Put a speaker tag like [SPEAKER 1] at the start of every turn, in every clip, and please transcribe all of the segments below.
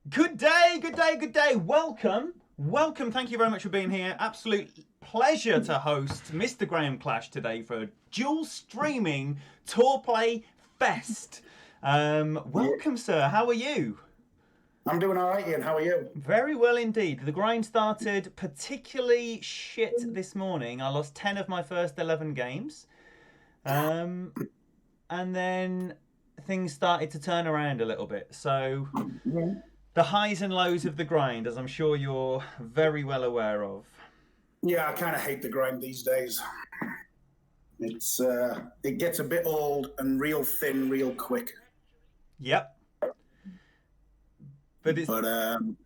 [SPEAKER 1] Good day, good day, good day. Welcome. Welcome. Thank you very much for being here. Absolute pleasure to host Mr. Graham Clash today for a dual streaming tour play fest. Welcome, sir. How are you?
[SPEAKER 2] I'm doing all right, Ian. How are you?
[SPEAKER 1] Very well indeed. The grind started particularly shit this morning. I lost 10 of my first 11 games. Um, and then things started to turn around a little bit. So
[SPEAKER 2] Yeah,
[SPEAKER 1] the highs and lows of the grind, as I'm sure you're very well aware of.
[SPEAKER 2] yeah, I kind of hate the grind these days. It gets a bit old and real thin real quick.
[SPEAKER 1] Yep. But
[SPEAKER 2] But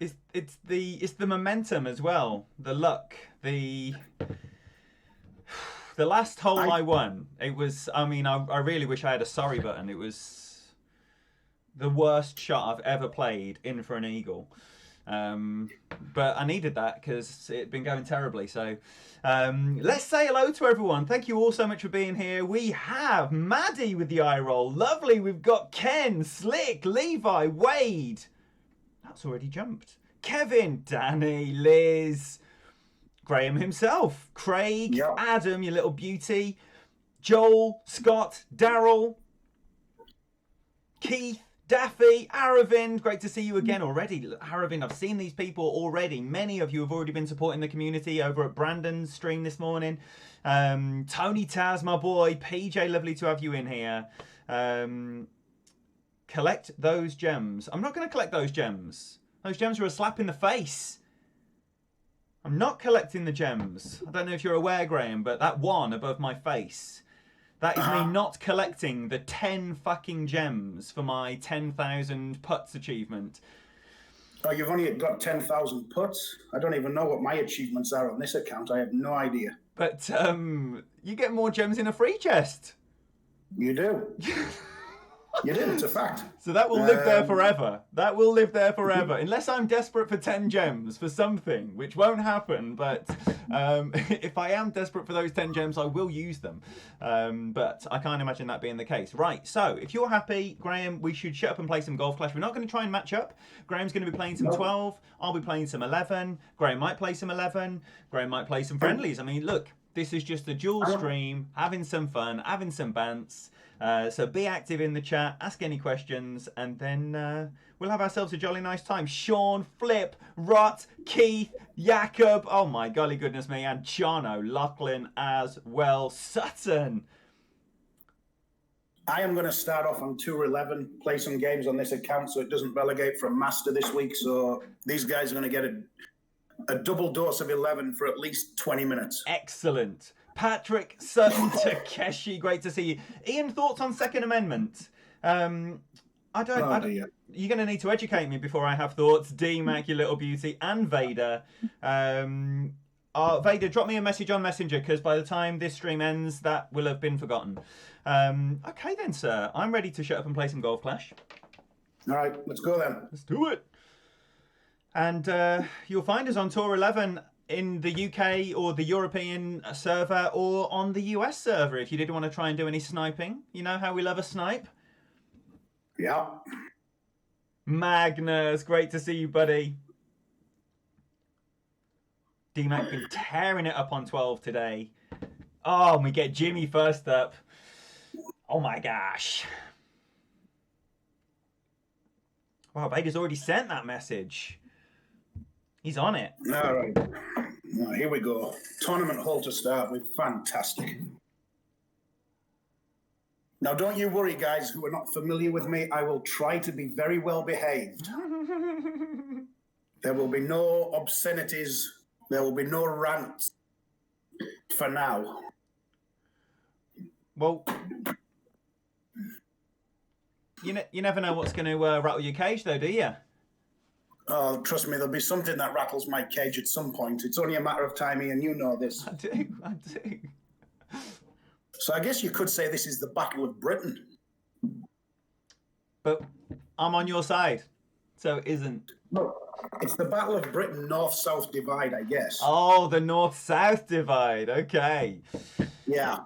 [SPEAKER 1] it's the momentum as well, the luck, the last hole
[SPEAKER 2] I
[SPEAKER 1] I won. It was. I mean, I really wish I had a sorry button. It was the worst shot I've ever played in for an eagle. Um, but I needed that because it'd been going terribly. So let's say hello to everyone. Thank you all so much for being here. We have Maddie with the eye roll. Lovely. We've got Ken, Slick, Levi, Wade. That's already jumped. Kevin, Danny, Liz, Graham himself, Craig,
[SPEAKER 2] yeah,
[SPEAKER 1] Adam, your little beauty, Joel, Scott, Daryl, Keith, Daffy, Aravind, great to see you again already. Aravind, I've seen these people already. Many of you have already been supporting the community over at Brandon's stream this morning. Tony Taz, my boy, PJ, lovely to have you in here. Collect those gems. I'm not going to collect those gems. Those gems are a slap in the face. I'm not collecting the gems. I don't know if you're aware, Graham, but that one above my face, that is me not collecting the 10 fucking gems for my 10,000 putts achievement.
[SPEAKER 2] Oh, you've only got 10,000 puts. I don't even know what my achievements are on this account. I have no idea.
[SPEAKER 1] But you get more gems in a free chest.
[SPEAKER 2] You do. You do. It's a fact.
[SPEAKER 1] So that will live there forever. That will live there forever. Unless I'm desperate for 10 gems for something, which won't happen. But if I am desperate for those 10 gems, I will use them. But I can't imagine that being the case. Right, so if you're happy, Graham, we should shut up and play some Golf Clash. We're not going to try and match up. Graham's going to be playing some 12. I'll be playing some 11. Graham might play some 11. Graham might play some friendlies. I mean, look, this is just a dual stream, having some fun, having some bants. So be active in the chat, ask any questions, and then we'll have ourselves a jolly nice time. Sean, Flip, Rot, Keith, Jakob, oh my golly goodness me, and Chano, Lachlan as well. Sutton.
[SPEAKER 2] I am going to start off on Tour 11, play some games on this account so it doesn't relegate from Master this week. So these guys are going to get a double dose of 11 for at least 20 minutes.
[SPEAKER 1] Excellent. Patrick, Sutton, Takeshi, great to see you. Ian, thoughts on Second Amendment? I don't. You're going to need to educate me before I have thoughts. D-Mac, your little beauty, and Vader. Vader, drop me a message on Messenger because by the time this stream ends, that will have been forgotten. Okay then, sir. I'm ready to shut up and play some Golf Clash.
[SPEAKER 2] All right, let's go then.
[SPEAKER 1] Let's do it. And you'll find us on Tour 11 in the UK or the European server or on the US server if you did want to try and do any sniping. You know how we love a snipe?
[SPEAKER 2] Yeah.
[SPEAKER 1] Magnus, great to see you, buddy. D-Mac been tearing it up on 12 today. Oh, and we get Jimmy first up. Oh my gosh. Wow, Vader's already sent that message. He's on it.
[SPEAKER 2] All right. Now, here we go. Tournament hole to start with. Fantastic. Now, don't you worry, guys who are not familiar with me. I will try to be very well behaved. There will be no obscenities. There will be no rants for now.
[SPEAKER 1] Well, you never know what's going to rattle your cage, though, do you?
[SPEAKER 2] Oh, trust me, there'll be something that rattles my cage at some point. It's only a matter of time, Ian. You know this.
[SPEAKER 1] I do.
[SPEAKER 2] So I guess you could say this is the Battle of Britain.
[SPEAKER 1] But I'm on your side, so it isn't.
[SPEAKER 2] No, it's the Battle of Britain North-South divide, I guess.
[SPEAKER 1] Oh, the North-South divide. Okay.
[SPEAKER 2] Yeah.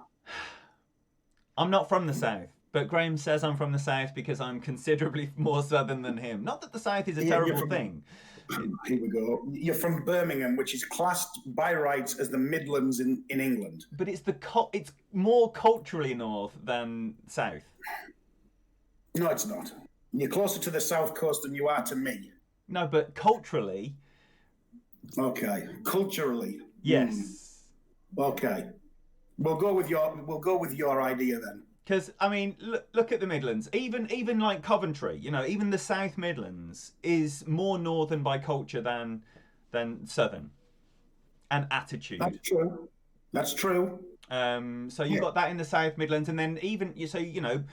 [SPEAKER 1] I'm not from the South, But Graham says I'm from the south because I'm considerably more southern than him. Not that the south is a
[SPEAKER 2] Yeah,
[SPEAKER 1] terrible thing.
[SPEAKER 2] Here we go. You're from Birmingham, which is classed by rights as the Midlands in England.
[SPEAKER 1] But it's it's more culturally north than south.
[SPEAKER 2] No, it's not. You're closer to the south coast than you are to me.
[SPEAKER 1] No, but culturally.
[SPEAKER 2] Okay, culturally.
[SPEAKER 1] Yes.
[SPEAKER 2] Okay, we'll go with your idea then.
[SPEAKER 1] Because I mean, look at the Midlands. Even like Coventry, you know, even the South Midlands is more northern by culture than southern, and attitude.
[SPEAKER 2] That's true. That's true.
[SPEAKER 1] So you've got that in the South Midlands, and then even you know, you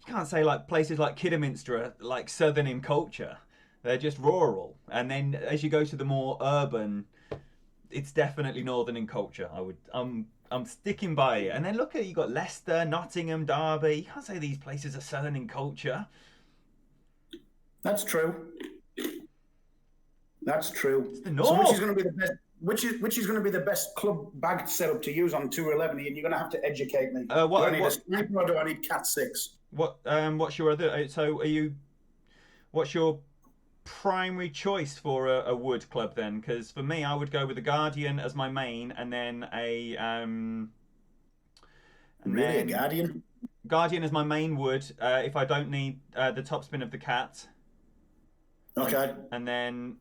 [SPEAKER 1] can't say like places like Kidderminster are like southern in culture. They're just rural, and then as you go to the more urban, it's definitely northern in culture. I'm sticking by it. And then look at you got Leicester, Nottingham, Derby. You can't say these places are southern in culture.
[SPEAKER 2] That's true. That's true.
[SPEAKER 1] It's the north.
[SPEAKER 2] So which is going to be the best? Which is going to be the best club bag setup to use on 211? And you're going to have to educate me. Do I need a sniper or do I need Cat 6?
[SPEAKER 1] What's your other? So what's your primary choice for a wood club then? Because for me, I would go with the Guardian as my main, and then a
[SPEAKER 2] a Guardian.
[SPEAKER 1] Guardian is my main wood. If I don't need the topspin of the Cat.
[SPEAKER 2] Okay.
[SPEAKER 1] And then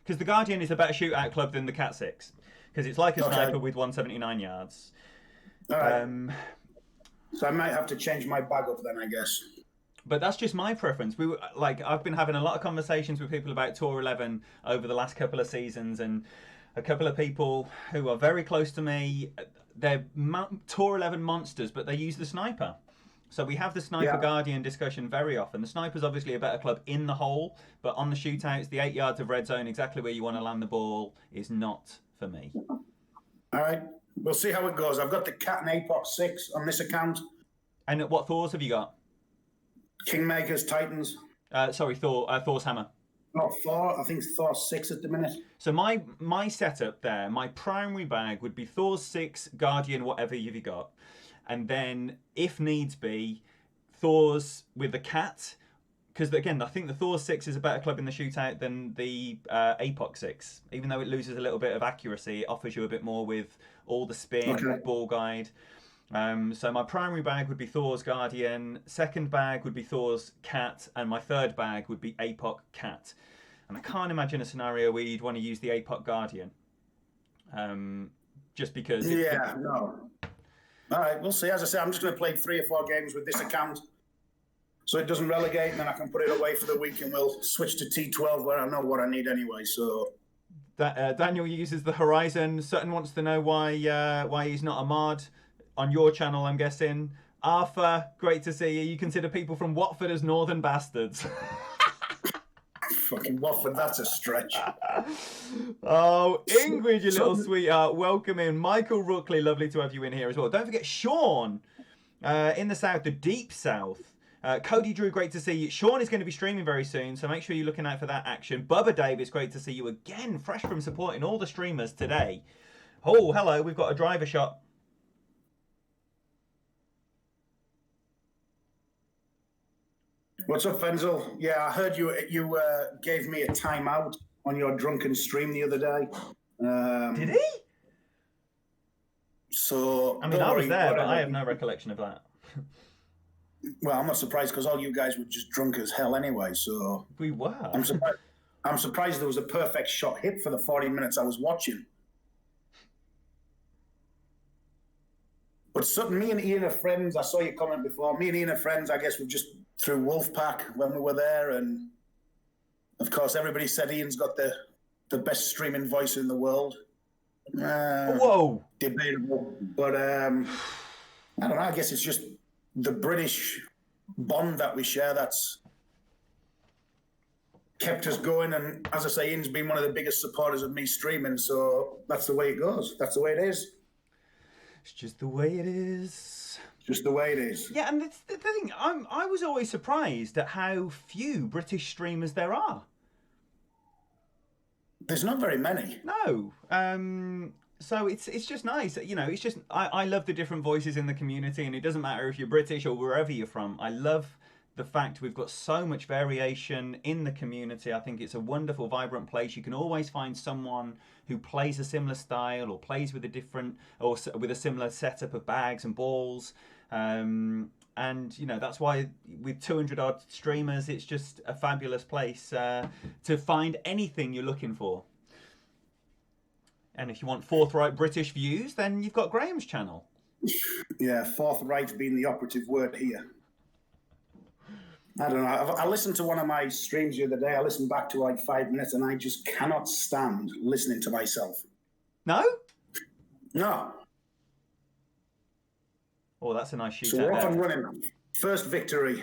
[SPEAKER 1] because the Guardian is a better shootout club than the Cat 6, because it's like a sniper with 179 yards.
[SPEAKER 2] All right. So I might have to change my bag up then, I guess.
[SPEAKER 1] But that's just my preference. I've been having a lot of conversations with people about Tour 11 over the last couple of seasons, and a couple of people who are very close to me, they're Tour 11 monsters, but they use the sniper. So we have the sniper Guardian discussion very often. The sniper's obviously a better club in the hole, but on the shootouts, the 8 yards of red zone, exactly where you want to land the ball, is not for me.
[SPEAKER 2] All right. We'll see how it goes. I've got the Cat and APOC 6 on this account.
[SPEAKER 1] And what Thors have you got?
[SPEAKER 2] Kingmakers, Titans.
[SPEAKER 1] Thor's hammer.
[SPEAKER 2] Oh, Thor. I think Thor's 6 at the minute.
[SPEAKER 1] So my setup there, my primary bag would be Thor's 6, Guardian, whatever you've got. And then, if needs be, Thor's with the Cat. Because, again, I think the Thor's 6 is a better club in the shootout than the APOC 6. Even though it loses a little bit of accuracy, it offers you a bit more with all the spin, ball guide. So my primary bag would be Thor's Guardian, second bag would be Thor's Cat, and my third bag would be APOC Cat. And I can't imagine a scenario where you'd want to use the APOC Guardian. Just because...
[SPEAKER 2] no. All right, we'll see. As I say, I'm just going to play 3 or 4 games with this account so it doesn't relegate, and then I can put it away for the week, and we'll switch to T12 where I know what I need anyway, so...
[SPEAKER 1] Daniel uses the Horizon. Sutton wants to know why he's not a mod. On your channel, I'm guessing. Arthur, great to see you. You consider people from Watford as northern bastards.
[SPEAKER 2] Fucking Watford, that's a stretch.
[SPEAKER 1] Oh, Ingrid, you little sweetheart. Welcome in. Michael Rookley, lovely to have you in here as well. Don't forget Sean in the south, the deep south. Cody Drew, great to see you. Sean is going to be streaming very soon, so make sure you're looking out for that action. Bubba Davis, great to see you again. Fresh from supporting all the streamers today. Oh, hello. We've got a driver shot.
[SPEAKER 2] What's up, Fenzel? Yeah, I heard you gave me a timeout on your drunken stream the other day.
[SPEAKER 1] Did he?
[SPEAKER 2] So
[SPEAKER 1] I mean, I was there, but I have no recollection of that.
[SPEAKER 2] Well, I'm not surprised because all you guys were just drunk as hell anyway. So
[SPEAKER 1] we were.
[SPEAKER 2] I'm surprised there was a perfect shot hit for the 40 minutes I was watching. But Sutton, me and Ian are friends. I saw your comment before. Me and Ian are friends. I guess we've just through Wolfpack when we were there, and of course everybody said Ian's got the best streaming voice in the world.
[SPEAKER 1] Whoa,
[SPEAKER 2] debatable, but I don't know. I guess it's just the British bond that we share that's kept us going. And as I say, Ian's been one of the biggest supporters of me streaming, so that's the way it goes. That's the way it is.
[SPEAKER 1] It's just the way it is.
[SPEAKER 2] Just the way it is.
[SPEAKER 1] Yeah, and it's the thing, I was always surprised at how few British streamers there are.
[SPEAKER 2] There's not very many.
[SPEAKER 1] No. So it's just nice, you know. It's just I love the different voices in the community, and it doesn't matter if you're British or wherever you're from. I love the fact we've got so much variation in the community. I think it's a wonderful, vibrant place. You can always find someone who plays a similar style or plays with a different or with a similar setup of bags and balls. And you know, that's why with 200 odd streamers, it's just a fabulous place to find anything you're looking for. And if you want forthright British views, then you've got Graham's channel.
[SPEAKER 2] Yeah, forthright being the operative word here. I don't know. I listened to one of my streams the other day. I listened back to like 5 minutes, and I just cannot stand listening to myself.
[SPEAKER 1] No?
[SPEAKER 2] No.
[SPEAKER 1] Oh, that's a nice shootout.
[SPEAKER 2] So off and running. First victory.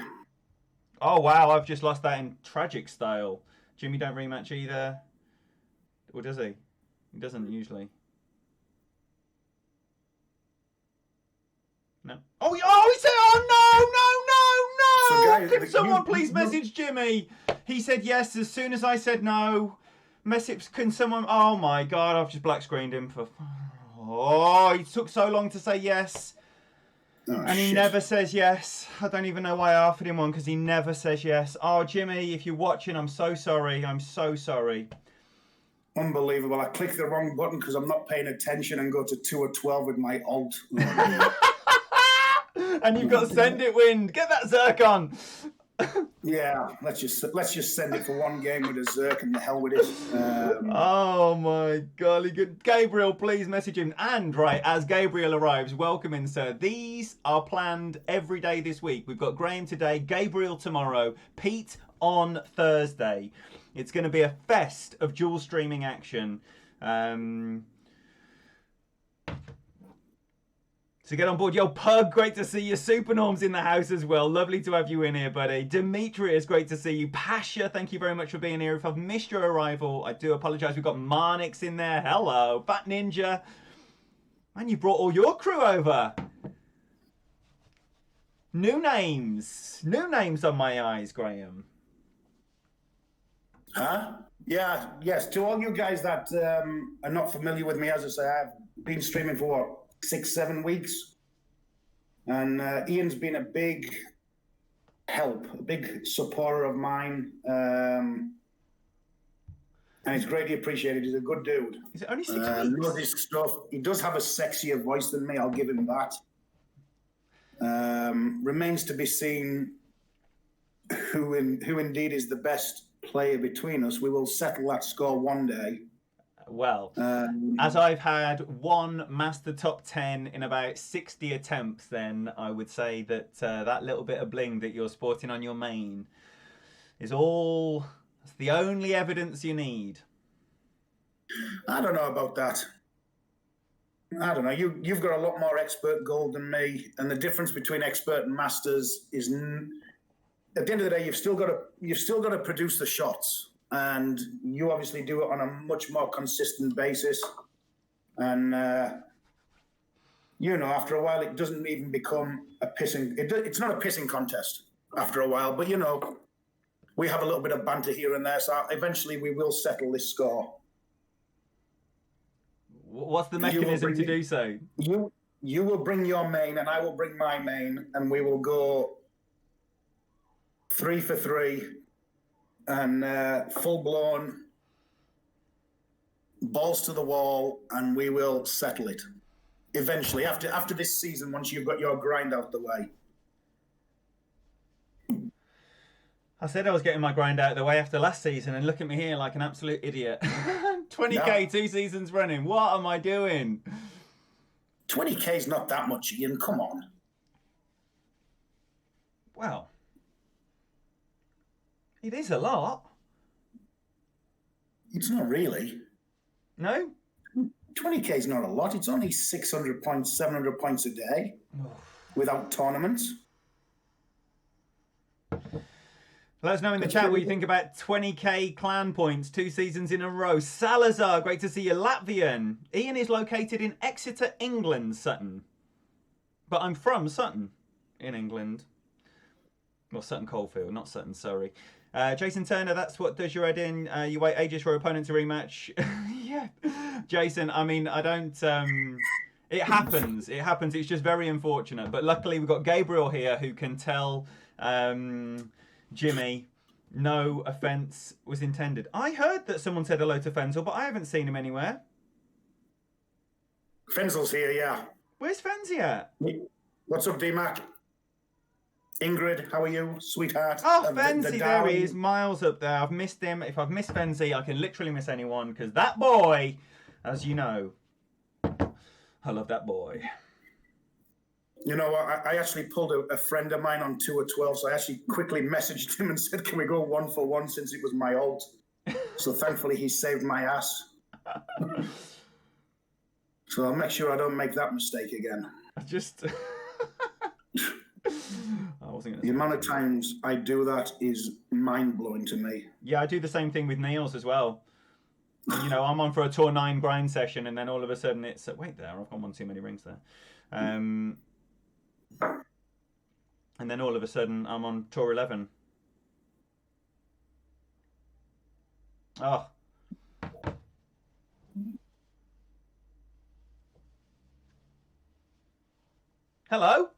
[SPEAKER 1] Oh, wow. I've just lost that in tragic style. Jimmy don't rematch either. Or does he? He doesn't usually. No. Oh, he said, oh, no.
[SPEAKER 2] So guys,
[SPEAKER 1] Can someone please message Jimmy? He said yes as soon as I said no. Can someone... Oh, my God. I've just black screened him for... Oh, he took so long to say yes.
[SPEAKER 2] Oh,
[SPEAKER 1] and he never says yes. I don't even know why I offered him one, because he never says yes. Oh, Jimmy, if you're watching, I'm so sorry. I'm so sorry.
[SPEAKER 2] Unbelievable. I clicked the wrong button because I'm not paying attention and go to 212 with my alt.
[SPEAKER 1] And you've got send it wind. Get that Zircon.
[SPEAKER 2] Yeah, let's just send it for one game with a Zerk and the hell with it.
[SPEAKER 1] Oh my golly good. Gabriel, please message him. And right, as Gabriel arrives, welcome in, sir. These are planned every day this week. We've got Graham today, Gabriel tomorrow, Pete on Thursday. It's going to be a fest of dual streaming action. So get on board. Yo, Pug, great to see you. Supernorm's in the house as well. Lovely to have you in here, buddy. Demetrius, great to see you. Pasha, thank you very much for being here. If I've missed your arrival, I do apologise. We've got Marnix in there. Hello. Fat Ninja. Man, you brought all your crew over. New names. New names on my eyes, Graham.
[SPEAKER 2] Huh? Yeah, yes. To all you guys that are not familiar with me, as I say, I've been streaming for what, 6-7 weeks, and Ian's been a big help, a big supporter of mine, and it's greatly appreciated. He's a good dude.
[SPEAKER 1] Is it only 6 weeks?
[SPEAKER 2] Knows his stuff. He does have a sexier voice than me. I'll give him that. Remains to be seen who indeed is the best player between us. We will settle that score one day.
[SPEAKER 1] Well, as I've had one Master Top 10 in about 60 attempts, then I would say that that little bit of bling that you're sporting on your mane is that's the only evidence you need.
[SPEAKER 2] I don't know about that. I don't know. You've got a lot more expert gold than me, and the difference between expert and masters is, at the end of the day, you've still got to produce the shots. And you obviously do it on a much more consistent basis. And, after a while, it doesn't even become a pissing... It's not a pissing contest after a while. But, we have a little bit of banter here and there. So eventually we will settle this score.
[SPEAKER 1] What's the mechanism to do so?
[SPEAKER 2] You will bring your main and I will bring my main. And we will go 3 for 3. And full-blown balls to the wall, and we will settle it eventually after this season. Once you've got your grind out the way.
[SPEAKER 1] I said I was getting my grind out of the way after last season, and look at me here like an absolute idiot. 20k, 2 seasons running. What am I doing?
[SPEAKER 2] 20k is not that much, Ian. Come on.
[SPEAKER 1] Wow. It is a lot.
[SPEAKER 2] It's not really.
[SPEAKER 1] No?
[SPEAKER 2] 20k is not a lot. It's only 600 points, 700 points a day without tournaments.
[SPEAKER 1] Let us know in the chat what you think about 20k clan points, 2 seasons in a row. Salazar, great to see you. Latvian. Ian is located in Exeter, England, Sutton. But I'm from Sutton in England. Or Sutton Coldfield, not Sutton, Surrey. Jason Turner, that's what does your head in. You wait ages for your opponent to rematch. Yeah. Jason, I mean, I don't... It happens. It happens. It's just very unfortunate. But luckily, we've got Gabriel here who can tell Jimmy no offence was intended. I heard that someone said hello to Fenzel, but I haven't seen him anywhere.
[SPEAKER 2] Fenzel's here, yeah.
[SPEAKER 1] Where's Fenzi at?
[SPEAKER 2] What's up, D-Mac? Ingrid, how are you, sweetheart?
[SPEAKER 1] Oh, Fenzi, there he is, miles up there. I've missed him. If I've missed Fenzi, I can literally miss anyone, because that boy, as you know, I love that boy.
[SPEAKER 2] You know what? I actually pulled a friend of mine on T12, so I actually quickly messaged him and said, can we go 1-for-1 since it was my ult? So thankfully he saved my ass. So I'll make sure I don't make that mistake again. The amount of times I do that is mind-blowing to me.
[SPEAKER 1] Yeah, I do the same thing with Niels as well. You know, I'm on for a Tour 9 grind session, and then all of a sudden it's... wait there, I've got one too many rings there. And then all of a sudden I'm on Tour 11. Oh. Hello?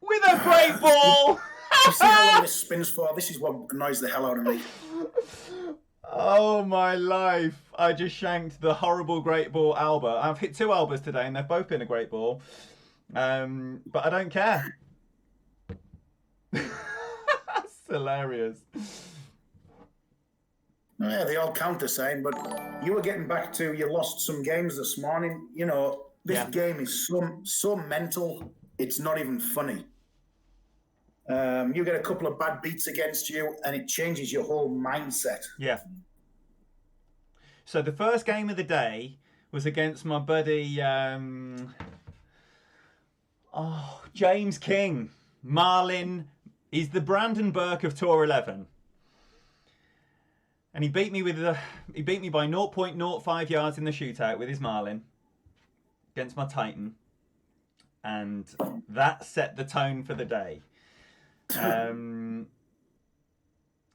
[SPEAKER 1] With a great ball!
[SPEAKER 2] You see how long this spins for? This is what annoys the hell out of me.
[SPEAKER 1] Oh my life. I just shanked the horrible great ball Alba. I've hit 2 Albas today and they've both been a great ball. But I don't care. That's hilarious.
[SPEAKER 2] Oh, yeah, they all count the same, but you were getting back to you lost some games this morning. You know, this game is so mental, it's not even funny. You get a couple of bad beats against you, and it changes your whole mindset.
[SPEAKER 1] Yeah. So the first game of the day was against my buddy, James King. Marlin. He's the Brandon Burke of Tour 11. And he beat me by 0.05 yards in the shootout with his Marlin against my Titan. And that set the tone for the day.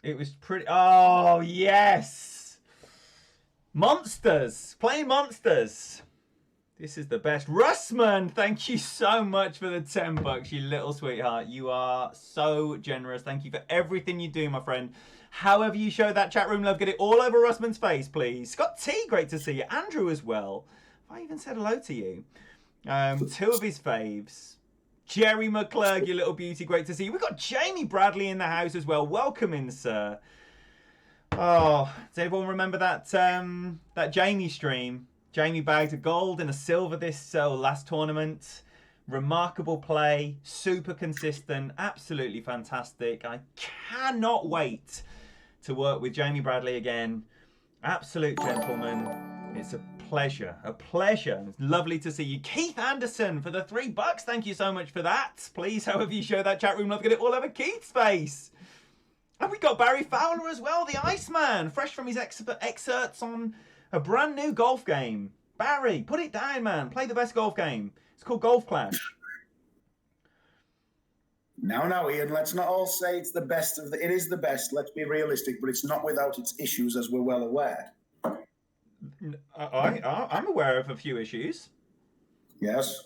[SPEAKER 1] It was pretty... Oh, yes! Monsters! Playing Monsters! This is the best. Russman, thank you so much for the $10, you little sweetheart. You are so generous. Thank you for everything you do, my friend. However you show that chat room love, get it all over Russman's face, please. Scott T, great to see you. Andrew as well. Have I even said hello to you? 2 of his faves. Jerry McClurg, you little beauty, great to see you. We've got Jamie Bradley in the house as well. Welcome in, sir. Oh, does everyone remember that that Jamie stream? Jamie bagged a gold and a silver this last tournament. Remarkable play, super consistent, absolutely fantastic. I cannot wait to work with Jamie Bradley again. Absolute gentleman. It's a pleasure, a pleasure. It's lovely to see you. Keith Anderson for the $3. Thank you so much for that. Please, however you show that chat room love, get it all over Keith's face. And we got Barry Fowler as well, the Iceman, fresh from his excerpts on a brand new golf game. Barry, put it down, man. Play the best golf game. It's called Golf Clash.
[SPEAKER 2] Now, Ian, let's not all say it's the best of the... It is the best, let's be realistic, but it's not without its issues, as we're well aware.
[SPEAKER 1] I'm aware of a few issues.
[SPEAKER 2] Yes.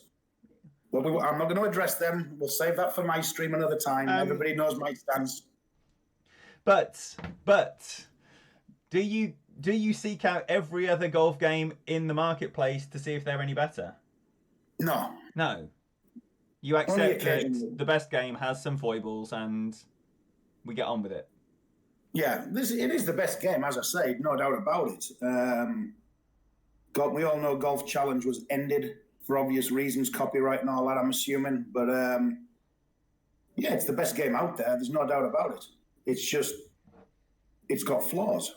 [SPEAKER 2] Well, I'm not going to address them. We'll save that for my stream another time. Everybody knows my stance.
[SPEAKER 1] But do you seek out every other golf game in the marketplace to see if they're any better?
[SPEAKER 2] No.
[SPEAKER 1] No. You accept that the best game has some foibles and we get on with it.
[SPEAKER 2] Yeah, it is the best game, as I say, no doubt about it. We all know Golf Challenge was ended for obvious reasons, copyright and all that, I'm assuming. But yeah, it's the best game out there. There's no doubt about it. It's just, it's got flaws,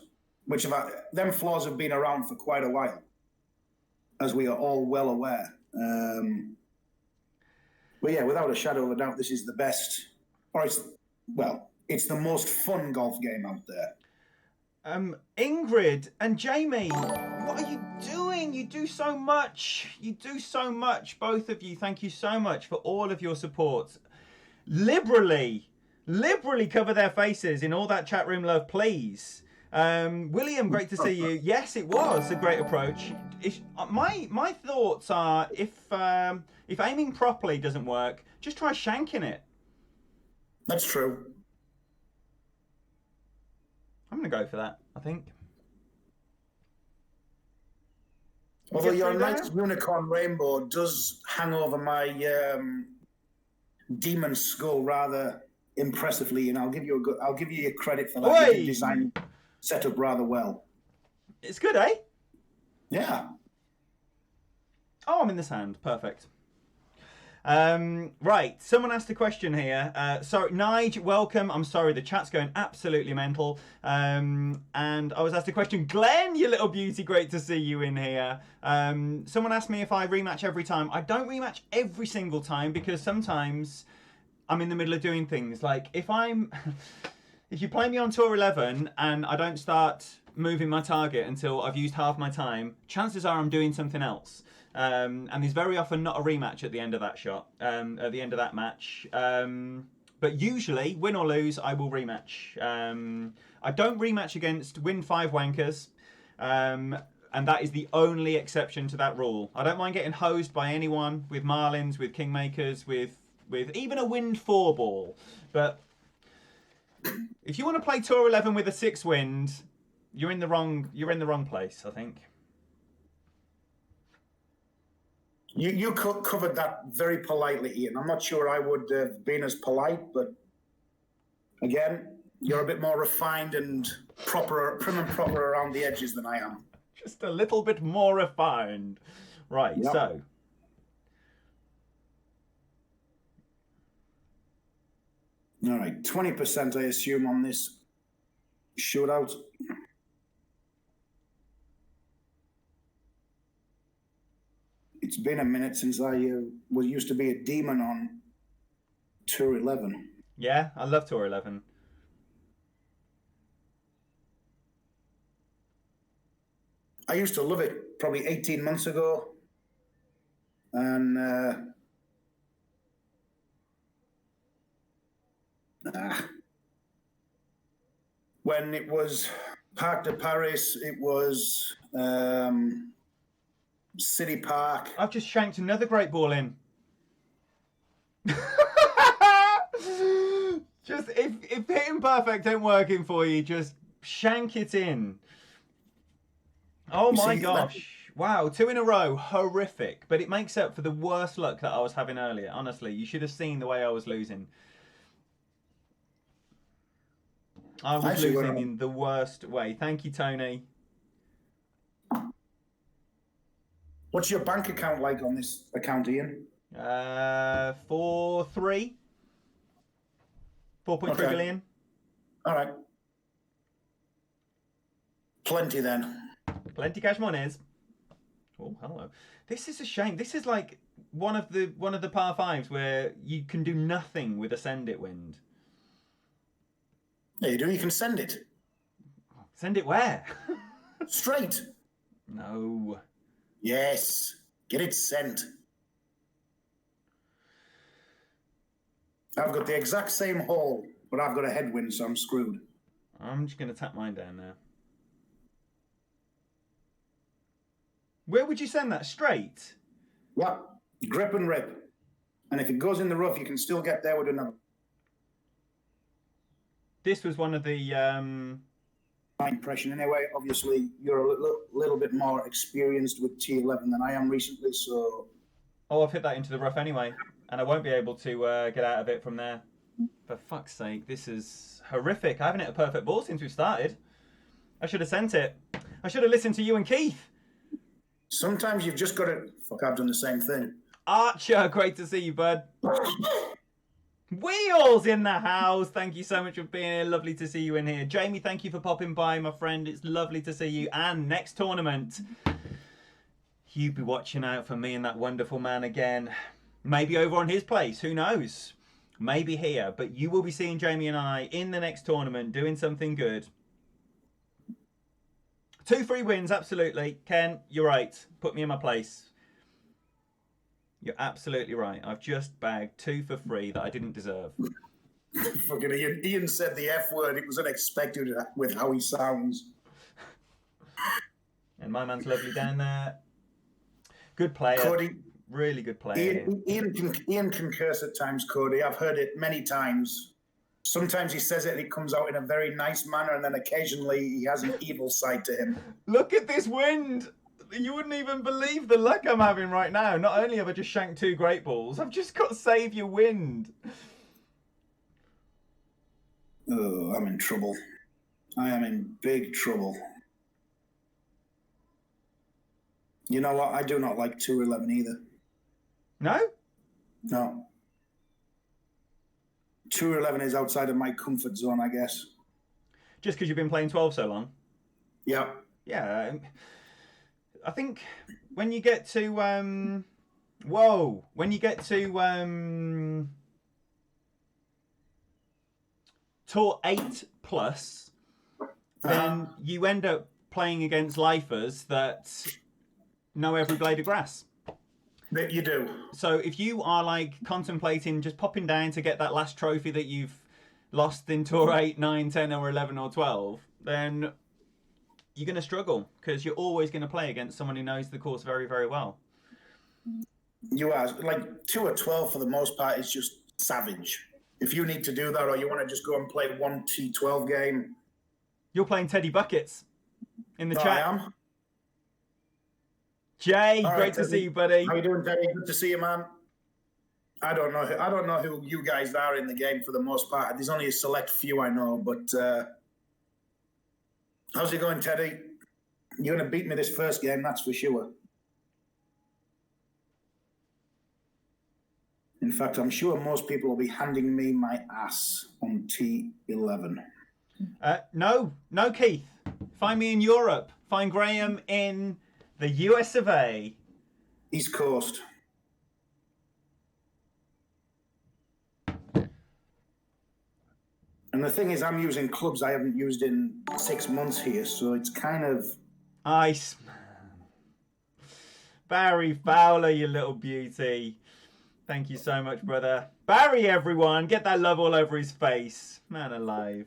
[SPEAKER 2] them flaws have been around for quite a while, as we are all well aware. But yeah, without a shadow of a doubt, this is the best, it's the most fun golf game out there.
[SPEAKER 1] Ingrid and Jamie, what are you doing? You do so much. You do so much, both of you. Thank you so much for all of your support. Liberally Liberally cover their faces in all that chat room love, please. William, great to see you. Yes, it was a great approach. My thoughts are, if aiming properly doesn't work, just try shanking it.
[SPEAKER 2] That's true.
[SPEAKER 1] I'm going to go for that, I think.
[SPEAKER 2] Although your nice unicorn rainbow does hang over my demon skull rather impressively, and I'll give you your credit for that. You did design set up rather well.
[SPEAKER 1] It's good, eh?
[SPEAKER 2] Yeah.
[SPEAKER 1] Oh, I'm in this hand. Perfect. Right, someone asked a question here. Sorry, Nige, welcome. I'm sorry, the chat's going absolutely mental. And I was asked a question. Glenn, you little beauty, great to see you in here. Someone asked me if I rematch every time. I don't rematch every single time because sometimes I'm in the middle of doing things. Like if you play me on Tour 11 and I don't start moving my target until I've used half my time, chances are I'm doing something else. And there's very often not a rematch at the end of that shot, at the end of that match. But usually, win or lose, I will rematch. I don't rematch against win 5 wankers, and that is the only exception to that rule. I don't mind getting hosed by anyone with Marlins, with Kingmakers, with even a wind 4 ball. But if you want to play Tour 11 with a 6 wind, you're in the wrong place, I think.
[SPEAKER 2] You covered that very politely, Ian. I'm not sure I would have been as polite, but again, you're a bit more refined and prim and proper around the edges than I am.
[SPEAKER 1] Just a little bit more refined. Right, yep. So.
[SPEAKER 2] All right, 20% I assume on this shootout. It's been a minute since I used to be a demon on Tour 11.
[SPEAKER 1] Yeah, I love Tour 11.
[SPEAKER 2] I used to love it probably 18 months ago. And when it was Parc de Paris, it was City Park.
[SPEAKER 1] I've just shanked another great ball in. Just if hitting perfect ain't working for you, just shank it in. Oh my gosh. Wow, 2 in a row. Horrific. But it makes up for the worst luck that I was having earlier. Honestly, you should have seen the way I was losing. I was losing in the worst way. Thank you, Tony.
[SPEAKER 2] What's your bank account like on this account, Ian?
[SPEAKER 1] 4.3 billion.
[SPEAKER 2] All right. Plenty then.
[SPEAKER 1] Plenty cash monies. Oh, hello. This is a shame. This is like one of the par 5s where you can do nothing with a send it wind.
[SPEAKER 2] Yeah, you do. You can send it.
[SPEAKER 1] Send it where?
[SPEAKER 2] Straight.
[SPEAKER 1] No.
[SPEAKER 2] Yes. Get it sent. I've got the exact same hole, but I've got a headwind, so I'm screwed.
[SPEAKER 1] I'm just going to tap mine down now. Where would you send that? Straight?
[SPEAKER 2] Yeah. Grip and rip. And if it goes in the rough, you can still get there with another.
[SPEAKER 1] This was one of the...
[SPEAKER 2] My impression anyway. Obviously, you're a little bit more experienced with T11 than I am recently, so...
[SPEAKER 1] Oh, I've hit that into the rough anyway, and I won't be able to get out of it from there. For fuck's sake, this is horrific. I haven't hit a perfect ball since we started. I should have sent it. I should have listened to you and Keith.
[SPEAKER 2] Sometimes you've just got to... Fuck, I've done the same thing.
[SPEAKER 1] Archer, great to see you, bud. Wheels in the house. Thank you so much for being here. Lovely to see you in here. Jamie, thank you for popping by, my friend. It's lovely to see you. And next tournament, you be watching out for me and that wonderful man again. Maybe over on his place. Who knows? Maybe here. But you will be seeing Jamie and I in the next tournament doing something good. 2 free wins, absolutely. Ken, you're right. Put me in my place. You're absolutely right. I've just bagged 2 for free that I didn't deserve.
[SPEAKER 2] Fucking Ian said the F word. It was unexpected with how he sounds.
[SPEAKER 1] And my man's lovely down there. Good player.
[SPEAKER 2] Cody,
[SPEAKER 1] really good player.
[SPEAKER 2] Ian can curse at times, Cody. I've heard it many times. Sometimes he says it and it comes out in a very nice manner, and then occasionally he has an evil side to him.
[SPEAKER 1] Look at this wind! You wouldn't even believe the luck I'm having right now. Not only have I just shanked 2 great balls, I've just got save your wind.
[SPEAKER 2] Oh, I'm in trouble. I am in big trouble. You know what? I do not like 211 either.
[SPEAKER 1] No?
[SPEAKER 2] No. 211 is outside of my comfort zone, I guess.
[SPEAKER 1] Just because you've been playing 12 so long?
[SPEAKER 2] Yeah.
[SPEAKER 1] Yeah. I think when you get to... when you get to... Tour 8 plus, then you end up playing against lifers that know every blade of grass.
[SPEAKER 2] That you do.
[SPEAKER 1] So if you are like contemplating just popping down to get that last trophy that you've lost in Tour 8, 9, 10 or 11 or 12, then you're going to struggle because you're always going to play against someone who knows the course very, very well.
[SPEAKER 2] You are. Like Tour 12 for the most part is just savage. If you need to do that or you want to just go and play one T12 game.
[SPEAKER 1] You're playing Teddy Buckets in the chat.
[SPEAKER 2] I am.
[SPEAKER 1] Jay, great to see you, buddy.
[SPEAKER 2] How you doing, Teddy? Good to see you, man. I don't know who you guys are in the game for the most part. There's only a select few I know, but how's it going, Teddy? You're going to beat me this first game, that's for sure. In fact, I'm sure most people will be handing me my ass on T11.
[SPEAKER 1] No, Keith. Find me in Europe. Find Graham in the US of A.
[SPEAKER 2] East Coast. And the thing is, I'm using clubs I haven't used in 6 months here, so it's kind of...
[SPEAKER 1] Ice. Barry Fowler, you little beauty. Thank you so much, brother. Barry, everyone. Get that love all over his face. Man alive.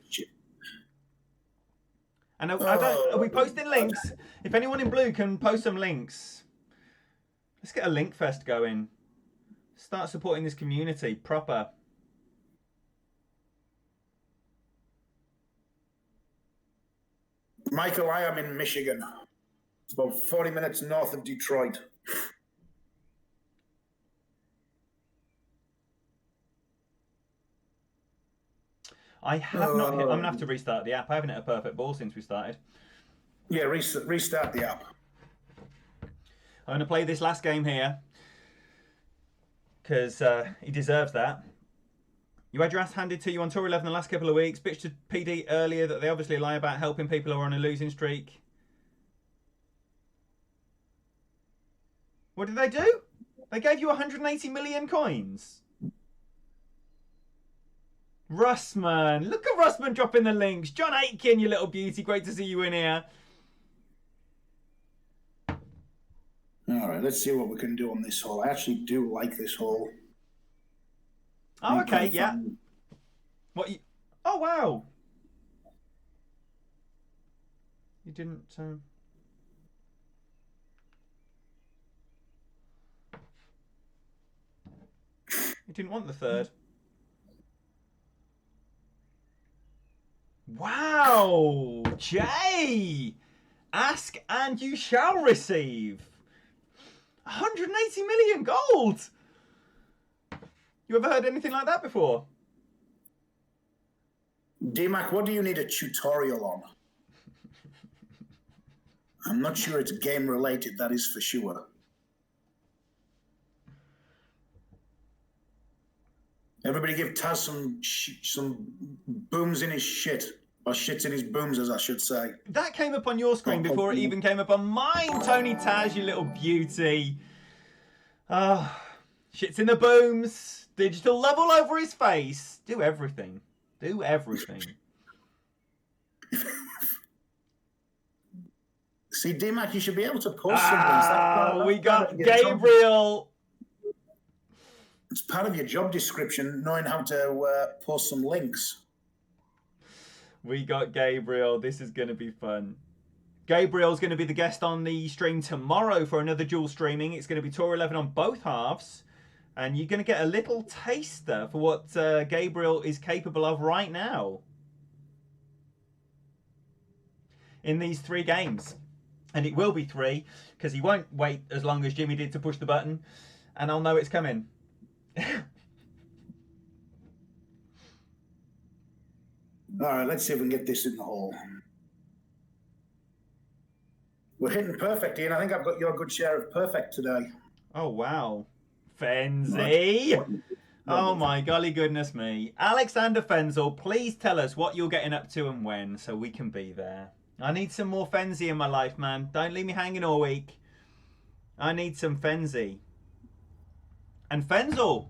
[SPEAKER 1] And are we posting links? If anyone in blue can post some links. Let's get a link fest going. Start supporting this community proper.
[SPEAKER 2] Michael, I am in Michigan. It's about 40 minutes north of Detroit.
[SPEAKER 1] I have not hit... I'm going to have to restart the app. I haven't hit a perfect ball since we started.
[SPEAKER 2] Yeah, restart the app.
[SPEAKER 1] I'm going to play this last game here. Because he deserves that. You had your ass handed to you on Tour 11 the last couple of weeks. Bitched to PD earlier that they obviously lie about helping people who are on a losing streak. What did they do? They gave you 180 million coins. Russman. Look at Russman dropping the links. John Aitken, you little beauty. Great to see you in here.
[SPEAKER 2] All right, let's see what we can do on this hole. I actually do like this hole.
[SPEAKER 1] Oh, okay, yeah. What? Oh, wow. You didn't... You didn't want the third. Wow, Jay! Ask and you shall receive. 180 million gold! You ever heard anything like that before?
[SPEAKER 2] D-Mac, what do you need a tutorial on? I'm not sure it's game related, that is for sure. Everybody give Taz some booms in his shit. Or shits in his booms, as I should say.
[SPEAKER 1] That came up on your screen before it even came up on mine, Tony Taz, you little beauty. Oh, shits in the booms. Digital love all over his face. Do everything. Do everything.
[SPEAKER 2] See, D-Mac, you should be able to post some of these.
[SPEAKER 1] We got Gabriel.
[SPEAKER 2] it's part of your job description, knowing how to post some links.
[SPEAKER 1] We got Gabriel. This is going to be fun. Gabriel's going to be the guest on the stream tomorrow for another dual streaming. It's going to be Tour 11 on both halves. And you're going to get a little taster for what Gabriel is capable of right now in these 3 games. And it will be 3, because he won't wait as long as Jimmy did to push the button. And I'll know it's coming.
[SPEAKER 2] All right, let's see if we can get this in the hole. We're hitting perfect, Ian. I think I've got your good share of perfect today.
[SPEAKER 1] Oh, wow. Fenzi. Oh, my golly goodness me. Alexander Fenzel, please tell us what you're getting up to and when, so we can be there. I need some more Fenzi in my life, man. Don't leave me hanging all week. I need some Fenzi. And Fenzel,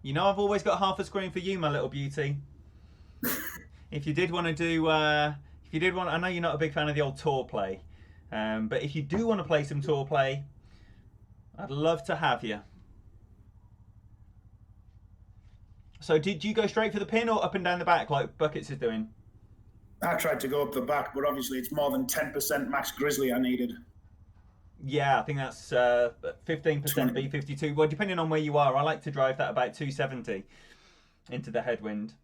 [SPEAKER 1] you know I've always got half a screen for you, my little beauty. If you did want to do, I know you're not a big fan of the old tour play, but if you do want to play some tour play, I'd love to have you. So did you go straight for the pin or up and down the back like Buckets is doing?
[SPEAKER 2] I tried to go up the back, but obviously it's more than 10% max grizzly I needed.
[SPEAKER 1] Yeah, I think that's 15% B52. Well, depending on where you are, I like to drive that about 270 into the headwind.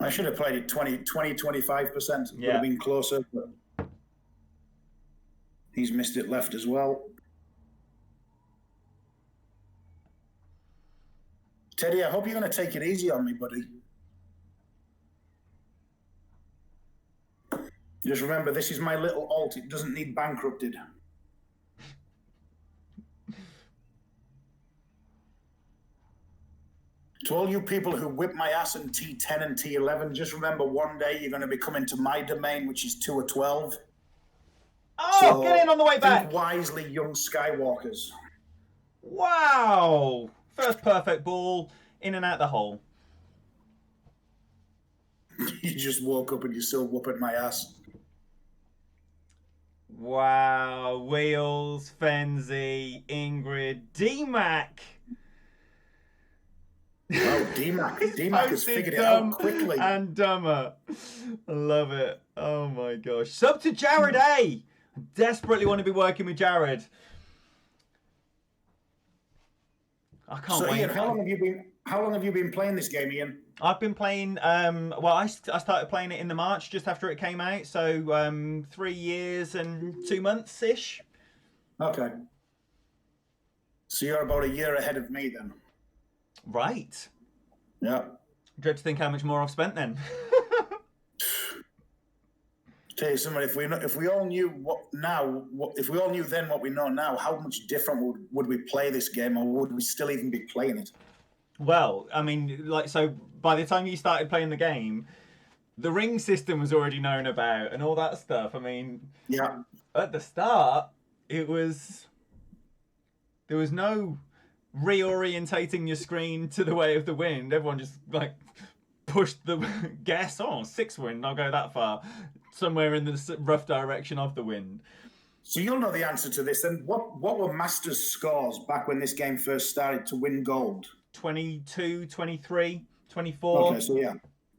[SPEAKER 2] I should have played it 25%. Would have been closer, but he's missed it left as well. Teddy, I hope you're going to take it easy on me, buddy. Just remember, this is my little alt. It doesn't need bankrupted. To all you people who whip my ass in T10 and T11, just remember one day you're going to be coming to my domain, which is 2-12.
[SPEAKER 1] Oh, so get in on the way back.
[SPEAKER 2] Think wisely, young Skywalkers.
[SPEAKER 1] Wow. First perfect ball, in and out the hole.
[SPEAKER 2] You just woke up and you're still whooping my ass.
[SPEAKER 1] Wow. Wheels, Fenzi, Ingrid, D-Mac.
[SPEAKER 2] Oh, D-Mac has figured it out quickly.
[SPEAKER 1] And dumber. I love it. Oh my gosh. Sub to Jared A. Desperately want to be working with Jared. I can't wait.
[SPEAKER 2] Ian, how long have you been playing this game, Ian?
[SPEAKER 1] I've been playing, well, I started playing it in the March, just after it came out. So 3 years and 2 months-ish.
[SPEAKER 2] Okay. So you're about a year ahead of me then.
[SPEAKER 1] Right.
[SPEAKER 2] Yeah.
[SPEAKER 1] Dread to think how much more I've spent then.
[SPEAKER 2] Tell you something, if we all knew if we all knew then what we know now, how much different would we play this game, or would we still even be playing it?
[SPEAKER 1] Well, I mean, so by the time you started playing the game, the ring system was already known about and all that stuff. I mean,
[SPEAKER 2] yeah.
[SPEAKER 1] At the start, there was no reorientating your screen to the way of the wind. Everyone just pushed the guess on 6 wind. I'll go that far, somewhere in the rough direction of the wind.
[SPEAKER 2] So you'll know the answer to this. Then what were Masters' scores back when this game first started to win gold? 22,
[SPEAKER 1] 23, 24.
[SPEAKER 2] Okay, so yeah.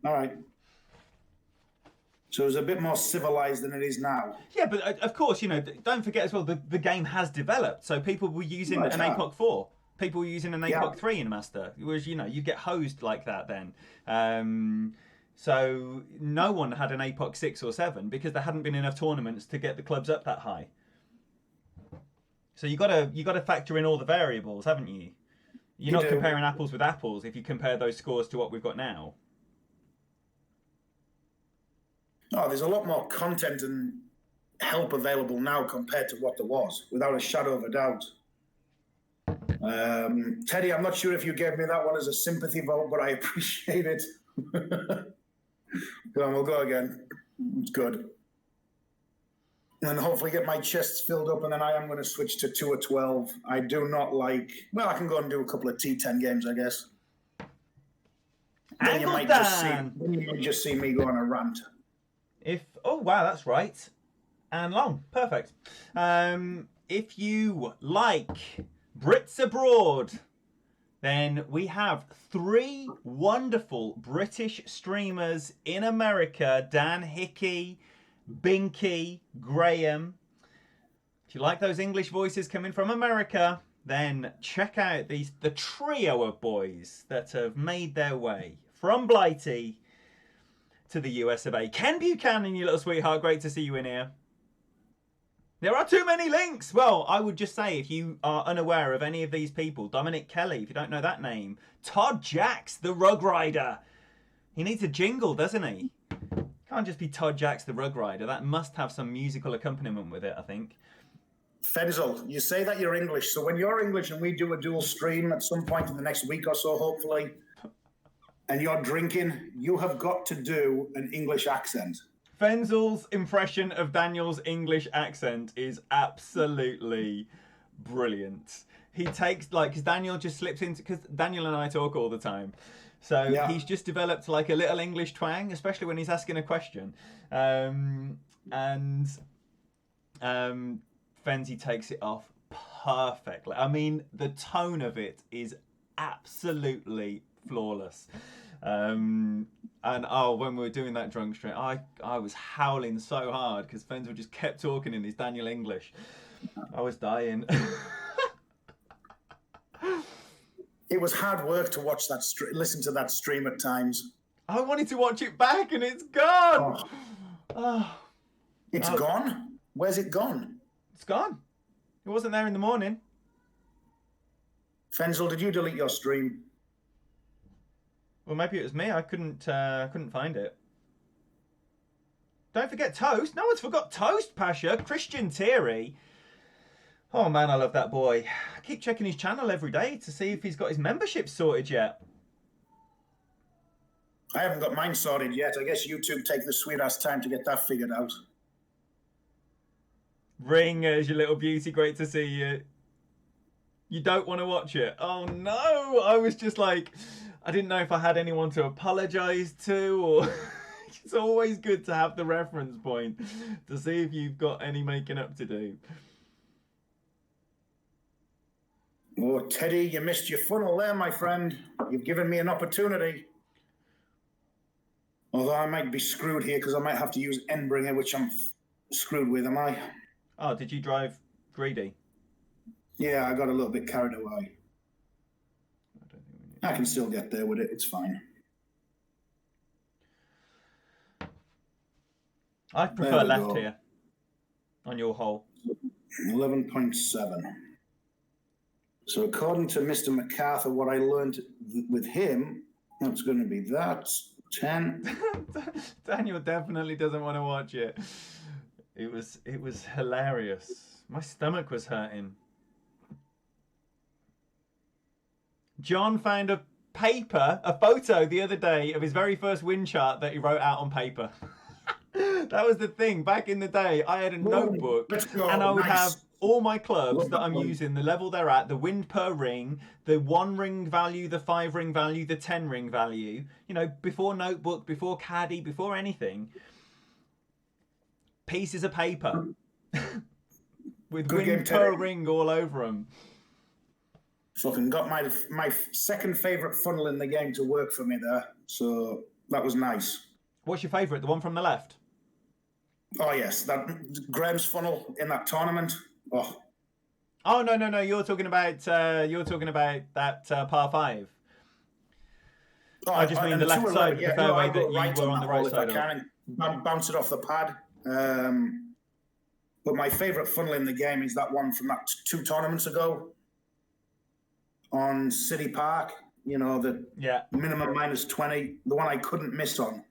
[SPEAKER 2] All right. So it was a bit more civilized than it is now.
[SPEAKER 1] Yeah, but of course, don't forget as well, the game has developed. So people were using an APOC 4. People were using an APOC 3 in Master. It was, you get hosed like that then. So no one had an APOC 6 or 7 because there hadn't been enough tournaments to get the clubs up that high. So you got to factor in all the variables, haven't you? You're not comparing apples with apples if you compare those scores to what we've got now.
[SPEAKER 2] Oh, there's a lot more content and help available now compared to what there was, without a shadow of a doubt. Teddy, I'm not sure if you gave me that one as a sympathy vote, but I appreciate it. Come on, we'll go again. It's good. And hopefully get my chests filled up, and then I am going to switch to 2-12. I do not like... Well, I can go and do a couple of T10 games, I guess. Then you might just see me go on a rant.
[SPEAKER 1] Oh, wow, that's right. And long. Perfect. if you like Brits Abroad, then we have 3 wonderful British streamers in America: Dan Hickey, Binky, Graham. If you like those English voices coming from America, then check out the trio of boys that have made their way from Blighty to the US of A. Ken Buchanan, you little sweetheart, great to see you in here. There are too many links. Well, I would just say, if you are unaware of any of these people, Dominic Kelly, if you don't know that name, Todd Jacks, the Rug Rider. He needs a jingle, doesn't he? Can't just be Todd Jacks, the Rug Rider. That must have some musical accompaniment with it, I think.
[SPEAKER 2] Fenzel, you say that you're English, so when you're English and we do a dual stream at some point in the next week or so, hopefully, and you're drinking, you have got to do an English accent.
[SPEAKER 1] Fenzel's impression of Daniel's English accent is absolutely brilliant. He takes, like, because Daniel just slips into, because Daniel and I talk all the time. So he's just developed like a little English twang, especially when he's asking a question. Fenzi takes it off perfectly. I mean, the tone of it is absolutely flawless. And when we were doing that drunk stream, I was howling so hard because Fenzel just kept talking in his Daniel English. I was dying.
[SPEAKER 2] It was hard work to watch that, listen to that stream at times.
[SPEAKER 1] I wanted to watch it back and it's gone.
[SPEAKER 2] It's gone? Where's it gone?
[SPEAKER 1] It's gone. It wasn't there in the morning.
[SPEAKER 2] Fenzel, did you delete your stream?
[SPEAKER 1] Well, maybe it was me. I couldn't find it. Don't forget Toast. No one's forgot Toast, Pasha. Christian Thierry. Oh, man, I love that boy. I keep checking his channel every day to see if he's got his membership sorted yet.
[SPEAKER 2] I haven't got mine sorted yet. I guess YouTube take the sweet-ass time to get that figured out.
[SPEAKER 1] Ringers, you little beauty. Great to see you. You don't want to watch it. Oh, no. I was just like, I didn't know if I had anyone to apologise to, or... It's always good to have the reference point to see if you've got any making up to do.
[SPEAKER 2] Oh, Teddy, you missed your funnel there, my friend. You've given me an opportunity. Although I might be screwed here because I might have to use Endbringer, which I'm screwed with, am I?
[SPEAKER 1] Oh, did you drive greedy?
[SPEAKER 2] Yeah, I got a little bit carried away. I can still get there with it. It's fine.
[SPEAKER 1] I prefer left here on your hole.
[SPEAKER 2] 11.7. So according to Mr. MacArthur, what I learned with him, that's going to be that. 10.
[SPEAKER 1] Daniel definitely doesn't want to watch it. It was hilarious. My stomach was hurting. John found a photo the other day of his very first wind chart that he wrote out on paper. That was the thing. Back in the day, I had a notebook and I would have all my clubs that I'm using, the level they're at, the wind per ring, the 1 ring value, the 5 ring value, the 10 ring value, you know, before notebook, before caddy, before anything. Pieces of paper with wind per ring all over them.
[SPEAKER 2] Fucking got my second favourite funnel in the game to work for me there. So that was nice.
[SPEAKER 1] What's your favourite? The one from the left?
[SPEAKER 2] Oh, yes. That Graham's funnel in that tournament.
[SPEAKER 1] Oh, no. You're talking about that par 5. Oh, I just mean the left side of the fairway that you were on the right side of.
[SPEAKER 2] Bounce it off the pad. But my favourite funnel in the game is that one from that 2 tournaments ago on City Park. You know, the minimum -20, the one I couldn't miss on.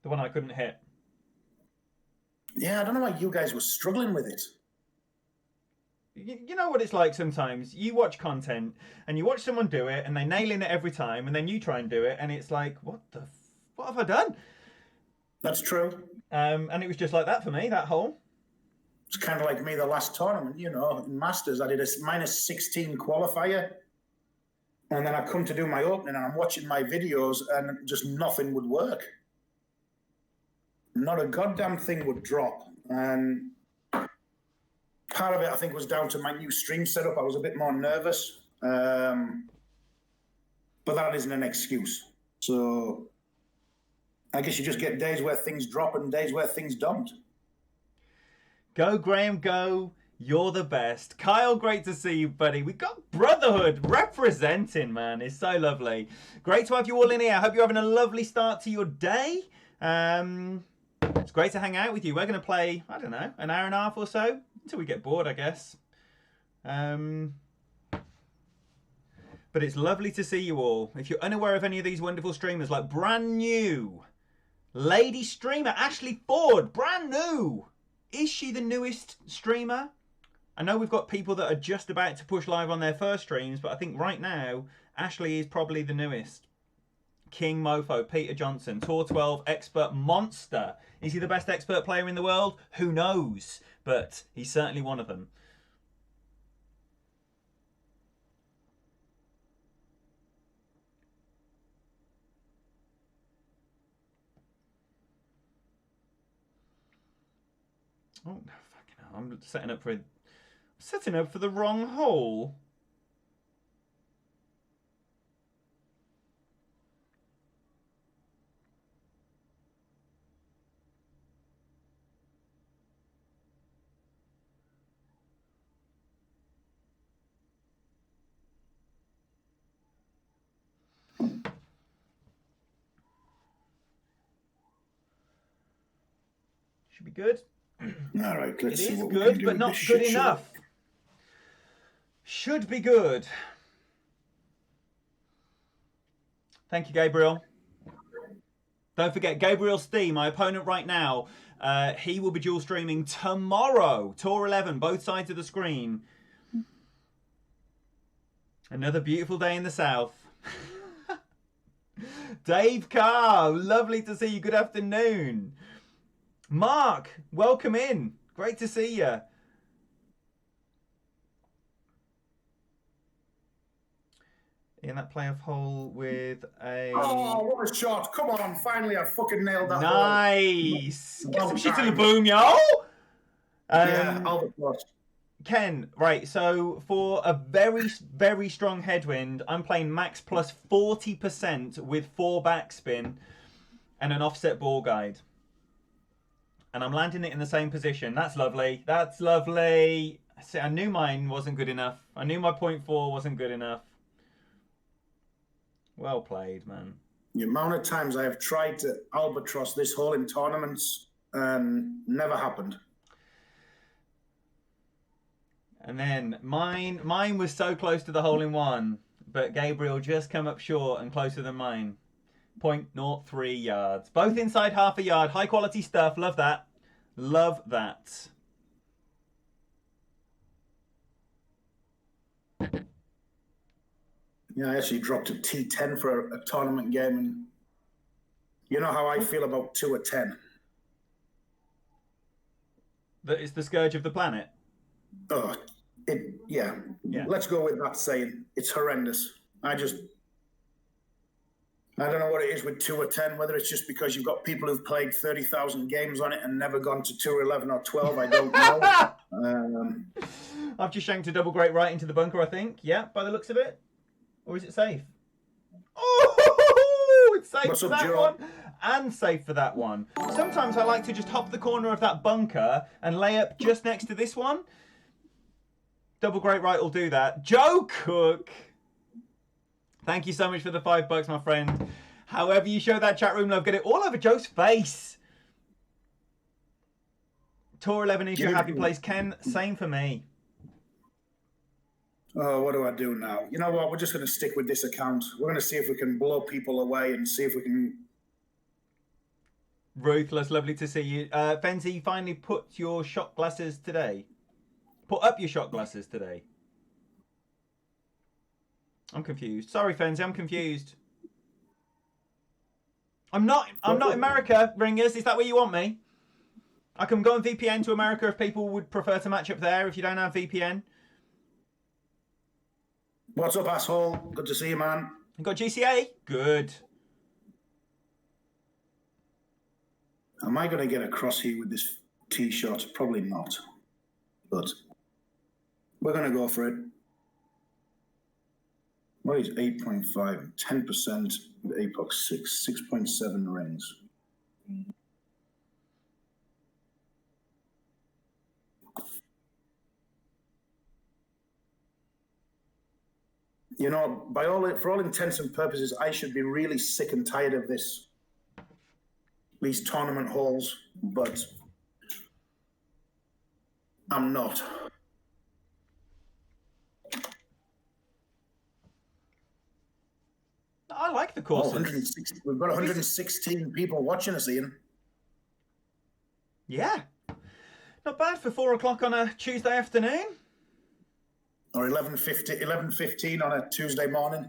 [SPEAKER 1] The one I couldn't hit.
[SPEAKER 2] Yeah, I don't know why you guys were struggling with it.
[SPEAKER 1] You know what it's like sometimes? You watch content and you watch someone do it and they nail in it every time, and then you try and do it and it's like, what have I done?
[SPEAKER 2] That's true.
[SPEAKER 1] And it was just like that for me, that hole.
[SPEAKER 2] It's kind of like me the last tournament, you know, in Masters. I did a -16 qualifier. And then I come to do my opening and I'm watching my videos and just nothing would work. Not a goddamn thing would drop. And part of it, I think, was down to my new stream setup. I was a bit more nervous. But that isn't an excuse. So I guess you just get days where things drop and days where things don't.
[SPEAKER 1] Go, Graham, go. You're the best. Kyle, great to see you, buddy. We've got Brotherhood representing, man. It's so lovely. Great to have you all in here. I hope you're having a lovely start to your day. It's great to hang out with you. We're going to play, I don't know, an hour and a half or so until we get bored, I guess. But it's lovely to see you all. If you're unaware of any of these wonderful streamers, like brand new lady streamer Ashley Ford, brand new. Is she the newest streamer? I know we've got people that are just about to push live on their first streams, but I think right now Ashley is probably the newest. King Mofo, Peter Johnson, T12 expert monster. Is he the best expert player in the world? Who knows? But he's certainly one of them. Oh, fucking hell. I'm setting up for the wrong hole. Should be good.
[SPEAKER 2] All right, let's see.
[SPEAKER 1] It is
[SPEAKER 2] what
[SPEAKER 1] good, but not good enough. Should be good. Thank you, Gabriel. Don't forget, Gabriel Stee, my opponent right now, he will be dual streaming tomorrow. T11, both sides of the screen. Another beautiful day in the south. Dave Carr, lovely to see you. Good afternoon. Mark, welcome in. Great to see you. In that playoff hole with a...
[SPEAKER 2] Oh, what a shot. Come on, finally I fucking nailed that.
[SPEAKER 1] Nice. Get some shit to the
[SPEAKER 2] time.
[SPEAKER 1] boom, yo.
[SPEAKER 2] Yeah, albatross.
[SPEAKER 1] Ken, right, so for a very, very strong headwind, I'm playing max plus 40% with 4 backspin and an offset ball guide. And I'm landing it in the same position. That's lovely. That's lovely. See, I knew mine wasn't good enough. I knew my 0.4 wasn't good enough. Well played, man.
[SPEAKER 2] The amount of times I have tried to albatross this hole in tournaments and never happened.
[SPEAKER 1] And then mine was so close to the hole in one, but Gabriel just come up short and closer than mine. 0.03 yards. Both inside half a yard. High quality stuff. Love that. Love that.
[SPEAKER 2] Yeah, I actually dropped a T10 for a tournament game, and you know how I feel about 2 or 10.
[SPEAKER 1] That it's the scourge of the planet.
[SPEAKER 2] Oh, yeah. Let's go with that saying. It's horrendous. I don't know what it is with 2 or 10, whether it's just because you've got people who've played 30,000 games on it and never gone to 2 or 11 or 12. I don't know.
[SPEAKER 1] I've just shanked a double great right into the bunker, I think. Yeah, by the looks of it. Or is it safe? Oh, it's safe for that one and safe for that one. Sometimes I like to just hop the corner of that bunker and lay up just next to this one. Double great right will do that. Joe Cook. Thank you so much for the $5, my friend. However you show that chat room love, get it all over Joe's face. Tour 11 is your happy place. Ken, same for me.
[SPEAKER 2] Oh, what do I do now? You know what? We're just going to stick with this account. We're going to see if we can blow people away and see if we can...
[SPEAKER 1] Ruthless, lovely to see you. Fenzi, you finally put your shot glasses today. Put up your shot glasses today. I'm confused. Sorry, Fenzi, I'm confused. I'm not America, Ringers. Is that where you want me? I can go on VPN to America if people would prefer to match up there if you don't have VPN.
[SPEAKER 2] What's up, asshole? Good to see you, man.
[SPEAKER 1] You got GCA? Good.
[SPEAKER 2] Am I going to get across here with this tee shot? Probably not. But We're going to go for it. What is 8.5? 10% with Apex 6, 6.7 rings. You know, for all intents and purposes, I should be really sick and tired of these tournament halls, but I'm not.
[SPEAKER 1] I like the courses.
[SPEAKER 2] 160, we've got 116 people watching us, Ian.
[SPEAKER 1] Yeah. Not bad for 4 o'clock on a Tuesday afternoon.
[SPEAKER 2] Or 11:15 on a Tuesday morning.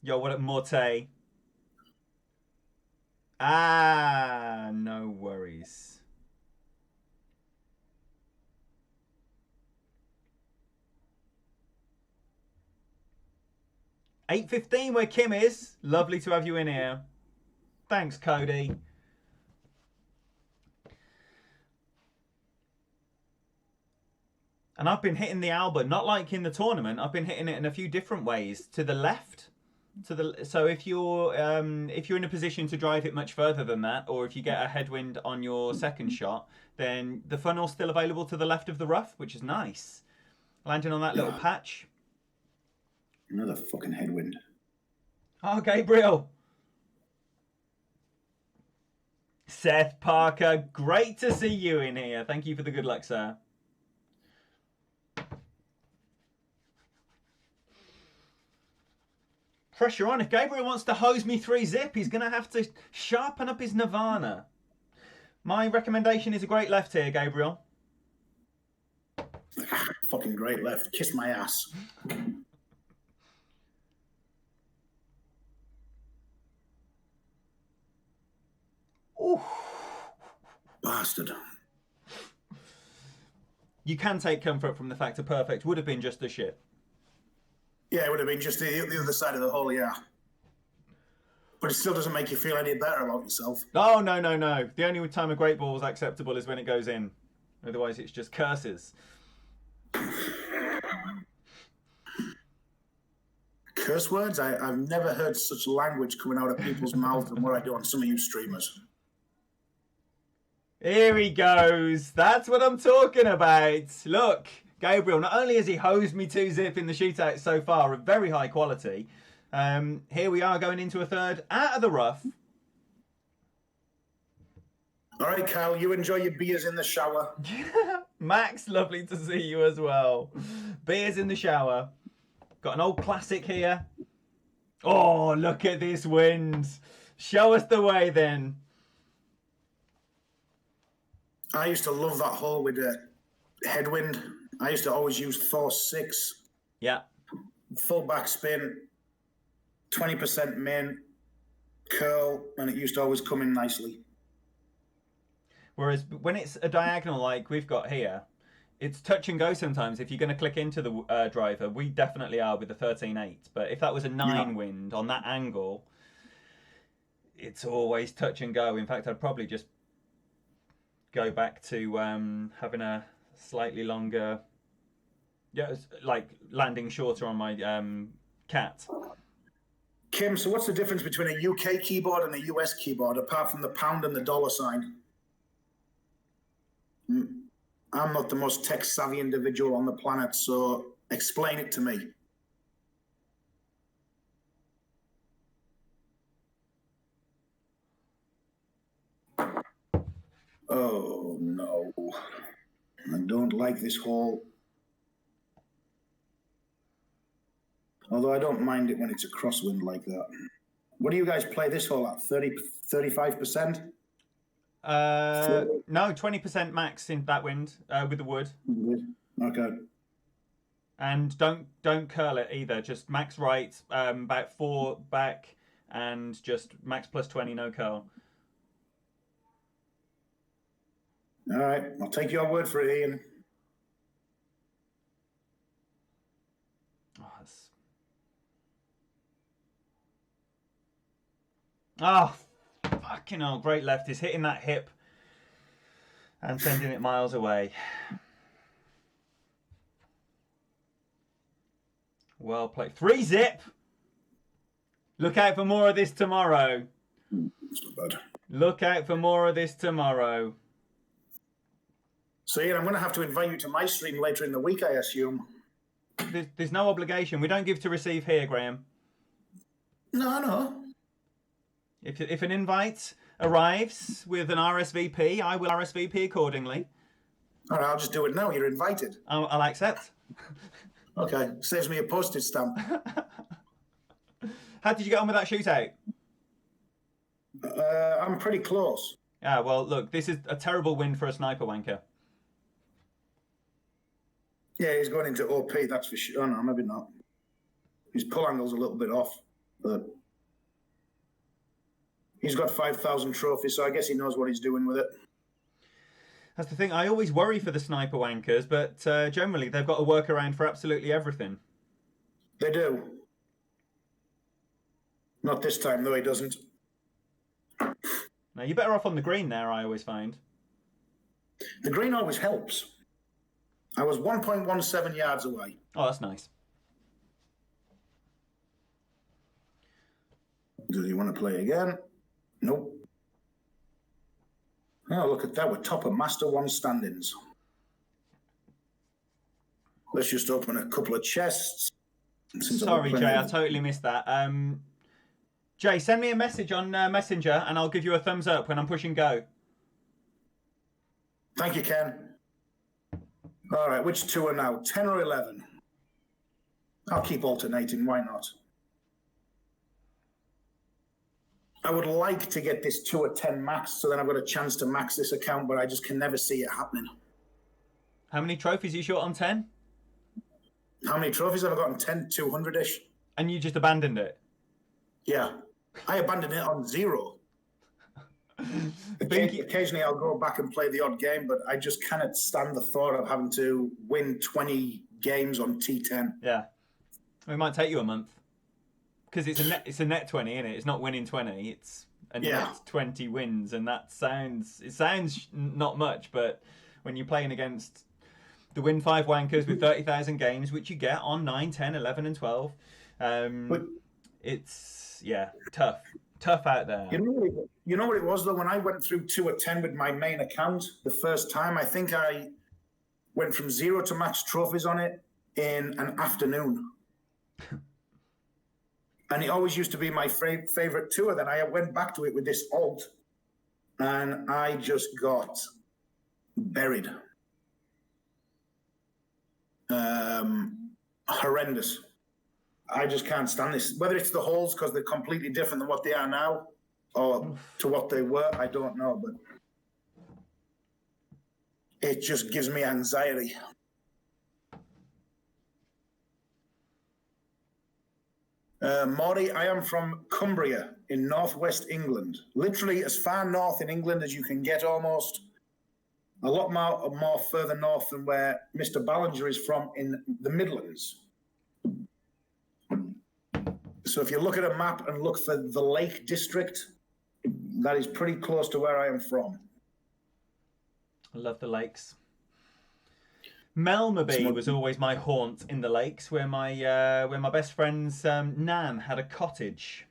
[SPEAKER 1] Yo, what at Morte? Ah, no worries. $8:15 where Kim is. Lovely to have you in here. Thanks, Cody. And I've been hitting the Alba, not like in the tournament. I've been hitting it in a few different ways. To the left, so if you're in a position to drive it much further than that, or if you get a headwind on your second shot, then the funnel's still available to the left of the rough, which is nice. Landing on that little patch.
[SPEAKER 2] Another fucking headwind.
[SPEAKER 1] Oh, Gabriel. Seth Parker, great to see you in here. Thank you for the good luck, sir. Pressure on. If Gabriel wants to hose me 3-zip, he's going to have to sharpen up his Nirvana. My recommendation is a great left here, Gabriel.
[SPEAKER 2] Fucking great left. Kiss my ass.
[SPEAKER 1] Ooh.
[SPEAKER 2] Bastard.
[SPEAKER 1] You can take comfort from the fact a perfect would have been just the shit.
[SPEAKER 2] Yeah, it would have been just the other side of the hole, yeah. But it still doesn't make you feel any better about yourself.
[SPEAKER 1] Oh, no, no, no. The only time a great ball is acceptable is when it goes in. Otherwise, it's just curses.
[SPEAKER 2] Curse words? I've never heard such language coming out of people's mouths than what I do on some of you streamers.
[SPEAKER 1] Here he goes. That's what I'm talking about. Look, Gabriel, not only has he hosed me 2-zip in the shootout so far of very high quality, here we are going into a third out of the rough.
[SPEAKER 2] All right, Kyle, you enjoy your beers in the shower.
[SPEAKER 1] Max, lovely to see you as well. Beers in the shower. Got an old classic here. Oh, look at this wind. Show us the way then.
[SPEAKER 2] I used to love that hole with the headwind. I used to always use Thor 6.
[SPEAKER 1] Yeah.
[SPEAKER 2] Full backspin, 20% min, curl, and it used to always come in nicely.
[SPEAKER 1] Whereas when it's a diagonal like we've got here, it's touch and go sometimes. If you're going to click into the driver, we definitely are with the 13.8. But if that was a 9 wind on that angle, it's always touch and go. In fact, I'd probably just go back to having a slightly longer, like landing shorter on my cat.
[SPEAKER 2] Kim, so what's the difference between a UK keyboard and a US keyboard, apart from the pound and the dollar sign? I'm not the most tech-savvy individual on the planet, so explain it to me. Oh, no. I don't like this hole. Although I don't mind it when it's a crosswind like that. What do you guys play this hole at? 35%?
[SPEAKER 1] No, 20% max in that wind with the wood.
[SPEAKER 2] Okay.
[SPEAKER 1] And don't curl it either. Just max right, about 4 back, and just max plus 20, no curl.
[SPEAKER 2] All right, I'll take your word for it, Ian.
[SPEAKER 1] Oh, fucking hell, great left. He's hitting that hip and sending it miles away. Well played. 3-zip. Look out for more of this tomorrow.
[SPEAKER 2] It's not bad.
[SPEAKER 1] Look out for more of this tomorrow.
[SPEAKER 2] So, Ian, I'm going to have to invite you to my stream later in the week, I assume.
[SPEAKER 1] There's no obligation. We don't give to receive here, Graham.
[SPEAKER 2] No.
[SPEAKER 1] If an invite arrives with an RSVP, I will RSVP accordingly.
[SPEAKER 2] All right, I'll just do it now. You're invited.
[SPEAKER 1] I'll accept.
[SPEAKER 2] Okay, saves me a postage stamp.
[SPEAKER 1] How did you get on with that shootout?
[SPEAKER 2] I'm pretty close.
[SPEAKER 1] Yeah, well, look, this is a terrible win for a sniper wanker.
[SPEAKER 2] Yeah, he's going into OP, that's for sure. Oh, no, maybe not. His pull angle's a little bit off, but he's got 5,000 trophies, so I guess he knows what he's doing with it.
[SPEAKER 1] That's the thing. I always worry for the sniper wankers, but generally they've got a workaround for absolutely everything.
[SPEAKER 2] They do. Not this time, though, he doesn't.
[SPEAKER 1] Now, you're better off on the green there, I always find.
[SPEAKER 2] The green always helps. I was 1.17 yards away.
[SPEAKER 1] Oh, that's nice.
[SPEAKER 2] Do you want to play again? Nope. Oh, look at that. We're top of Master 1 standings. Let's just open a couple of chests.
[SPEAKER 1] Sorry, Jay, I totally missed that. Jay, send me a message on Messenger and I'll give you a thumbs up when I'm pushing go.
[SPEAKER 2] Thank you, Ken. All right, which two are now? 10 or 11? I'll keep alternating. Why not? I would like to get this 2 or 10 max, so then I've got a chance to max this account, but I just can never see it happening.
[SPEAKER 1] How many trophies are you short on 10?
[SPEAKER 2] How many trophies have I got on 10? 200-ish.
[SPEAKER 1] And you just abandoned it?
[SPEAKER 2] Yeah. I abandoned it on 0. Occasionally I'll go back and play the odd game, but I just cannot stand the thought of having to win 20 games on T10.
[SPEAKER 1] Yeah. It might take you a month. Because it's a net 20, isn't it? It's not winning 20. It's a net 20 wins, and it sounds not much, but when you're playing against the Win 5 wankers with 30,000 games, which you get on 9, 10, 11, and 12, it's tough out there.
[SPEAKER 2] You know what it was though? When I went through 2 or 10 with my main account the first time, I think I went from 0 to max trophies on it in an afternoon. And it always used to be my favorite tour. Then I went back to it with this alt, and I just got buried. Horrendous. I just can't stand this. Whether it's the holes because they're completely different than what they are now, or to what they were, I don't know. But it just gives me anxiety. Maury, I am from Cumbria in northwest England. Literally as far north in England as you can get almost. A lot more further north than where Mr. Ballinger is from in the Midlands. So if you look at a map and look for the Lake District, that is pretty close to where I am from.
[SPEAKER 1] I love the lakes. Melmaby was always my haunt in the lakes, where my best friend's nan had a cottage.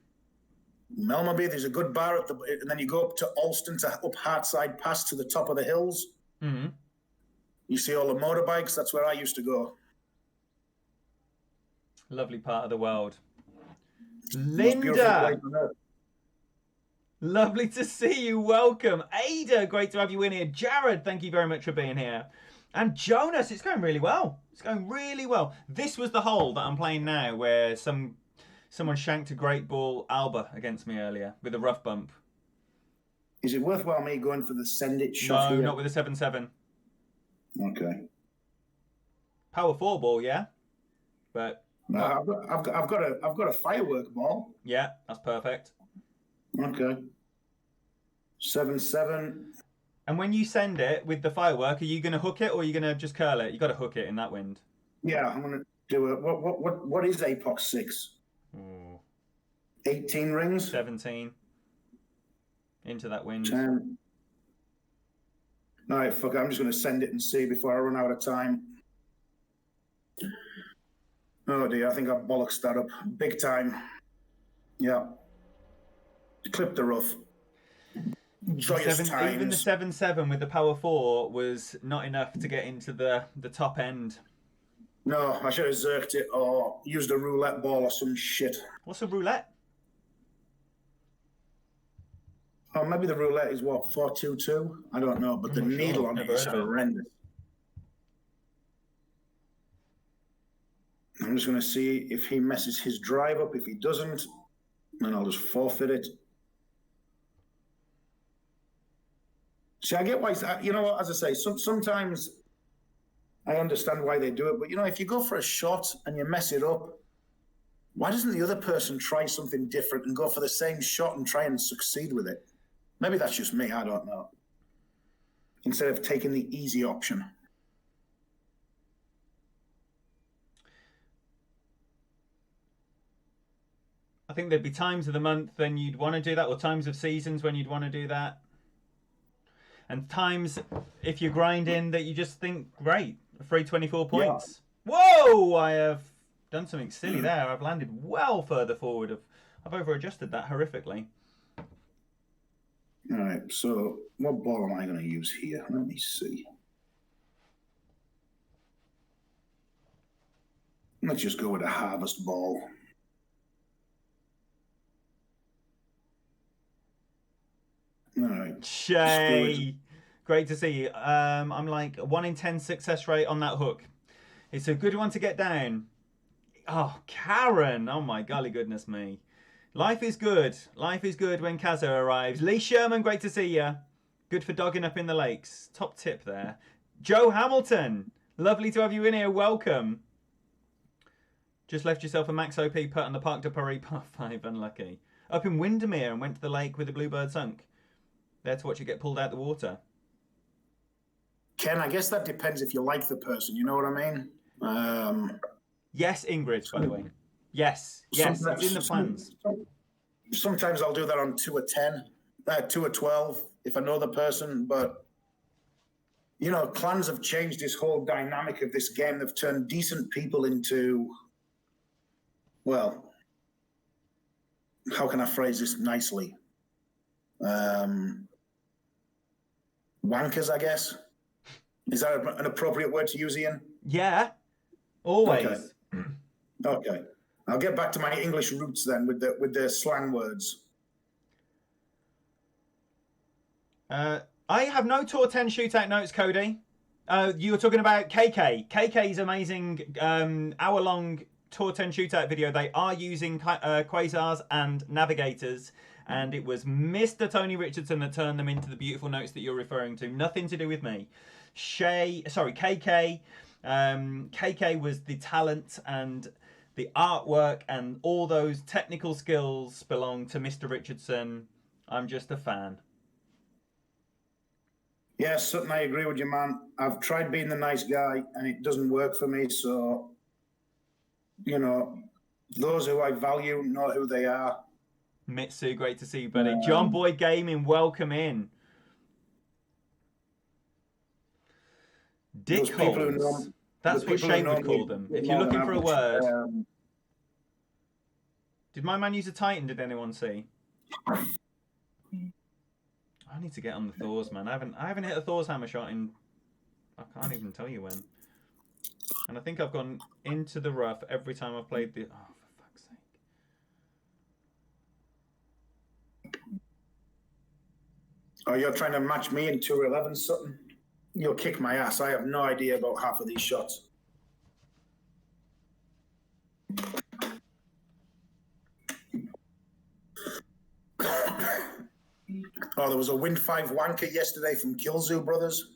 [SPEAKER 2] Melmaby, there's a good bar and then you go up to Alston up Hartside Pass to the top of the hills.
[SPEAKER 1] Mm-hmm.
[SPEAKER 2] You see all the motorbikes. That's where I used to go.
[SPEAKER 1] Lovely part of the world. Linda, lovely to see you. Welcome. Ada, great to have you in here. Jared, thank you very much for being here. And Jonas, it's going really well. It's going really well. This was the hole that I'm playing now where someone shanked a great ball Alba against me earlier with a rough bump.
[SPEAKER 2] Is it worthwhile me going for the send it shot?
[SPEAKER 1] No,
[SPEAKER 2] here?
[SPEAKER 1] not with a 7-7.
[SPEAKER 2] Okay.
[SPEAKER 1] Power 4 ball, yeah. But
[SPEAKER 2] no, I've got a firework ball.
[SPEAKER 1] Yeah, that's perfect.
[SPEAKER 2] Okay. 7-7.
[SPEAKER 1] And when you send it with the firework, are you going to hook it or are you going to just curl it? You got to hook it in that wind.
[SPEAKER 2] Yeah, I'm going to do it. What is Apox 6? 18 rings?
[SPEAKER 1] 17. Into that wind.
[SPEAKER 2] 10. All right, fuck it. I'm just going to send it and see before I run out of time. Oh dear, I think I bollocksed that up big time. Yeah. Clipped the rough. Joyous times.
[SPEAKER 1] Even the 7-7 with the power 4 was not enough to get into the top end.
[SPEAKER 2] No, I should have zerked it or used a roulette ball or some shit.
[SPEAKER 1] What's a roulette?
[SPEAKER 2] Oh, maybe the roulette is what, 4-2-2? I don't know, but the needle on it is horrendous. I'm just going to see if he messes his drive up. If he doesn't, then I'll just forfeit it. See, I get why, you know what, as I say, sometimes I understand why they do it, but you know, if you go for a shot and you mess it up, why doesn't the other person try something different and go for the same shot and try and succeed with it? Maybe that's just me, I don't know. Instead of taking the easy option.
[SPEAKER 1] I think there'd be times of the month when you'd want to do that, or times of seasons when you'd want to do that. And times, if you're grinding, that you just think, great, a free 24 points. Yeah. Whoa! I have done something silly there. I've landed well further forward. I've over-adjusted that horrifically.
[SPEAKER 2] All right, so what ball am I going to use here? Let me see. Let's just go with a harvest ball. All right.
[SPEAKER 1] Shay, great to see you. I'm like 1 in 10 success rate on that hook. It's a good one to get down. Oh, Karen. Oh my golly goodness me. Life is good. Life is good when Kazo arrives. Lee Sherman, great to see you. Good for dogging up in the lakes. Top tip there. Joe Hamilton, lovely to have you in here. Welcome. Just left yourself a max OP putt on the Parc de Paris par 5. Unlucky. Up in Windermere and went to the lake with the Bluebird sunk. There to watch it get pulled out the water.
[SPEAKER 2] Ken, I guess that depends if you like the person. You know what I mean?
[SPEAKER 1] Yes, Ingrid, by the way. Yes, it's in the plans.
[SPEAKER 2] Sometimes I'll do that on 2 of 10, 2 of 12, if I know the person. But, you know, clans have changed this whole dynamic of this game. They've turned decent people into, well, how can I phrase this nicely? Wankers, I guess. Is that an appropriate word to use, Ian?
[SPEAKER 1] Yeah, always.
[SPEAKER 2] Okay. I'll get back to my English roots then with the slang words.
[SPEAKER 1] I have no Tour 10 shootout notes, Cody. You were talking about KK. KK's amazing hour-long Tour 10 shootout video. They are using quasars and navigators, and it was Mr. Tony Richardson that turned them into the beautiful notes that you're referring to. Nothing to do with me. KK. KK was the talent and the artwork and all those technical skills belong to Mr. Richardson. I'm just a fan.
[SPEAKER 2] Yes, Sutton, I agree with you, man. I've tried being the nice guy and it doesn't work for me. So, you know, those who I value know who they are.
[SPEAKER 1] Mitsu, great to see you, buddy. John Boyd Gaming, welcome in. Dick holes. That's what Shane would call them. If you're looking for a word. Did my man use a Titan, did anyone see? I need to get on the Thors, man. I haven't hit a Thors hammer shot in, I can't even tell you when. And I think I've gone into the rough every time I've played the, oh, for fuck's sake.
[SPEAKER 2] Oh, you're trying to match me in 211, Sutton? You'll kick my ass. I have no idea about half of these shots. Oh, there was a Wind 5 wanker yesterday from Killzoo Brothers.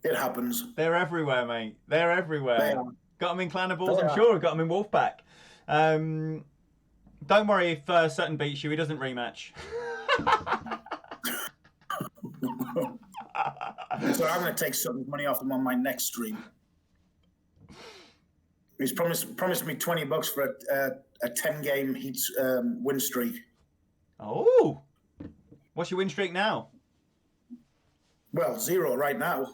[SPEAKER 2] It happens.
[SPEAKER 1] They're everywhere, mate. They're everywhere. Got them in Clanables. I'm sure I've got them in Wolfpack. Don't worry if Sutton beats you. He doesn't rematch.
[SPEAKER 2] So I'm going to take Sutton's money off him on my next stream. He's promised me $20 for a 10-game win streak.
[SPEAKER 1] Oh, what's your win streak now?
[SPEAKER 2] Well, 0 right now.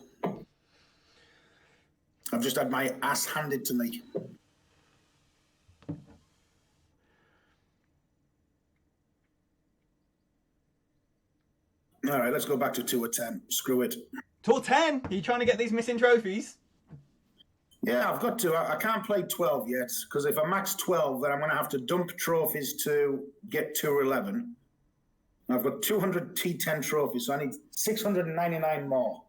[SPEAKER 2] I've just had my ass handed to me. All right, let's go back to 2 or 10. Screw it.
[SPEAKER 1] Tour 10? Are you trying to get these missing trophies?
[SPEAKER 2] Yeah, I've got to. I can't play 12 yet, because if I max 12, then I'm going to have to dump trophies to get Tour 11. I've got 200 T10 trophies, so I need 699 more.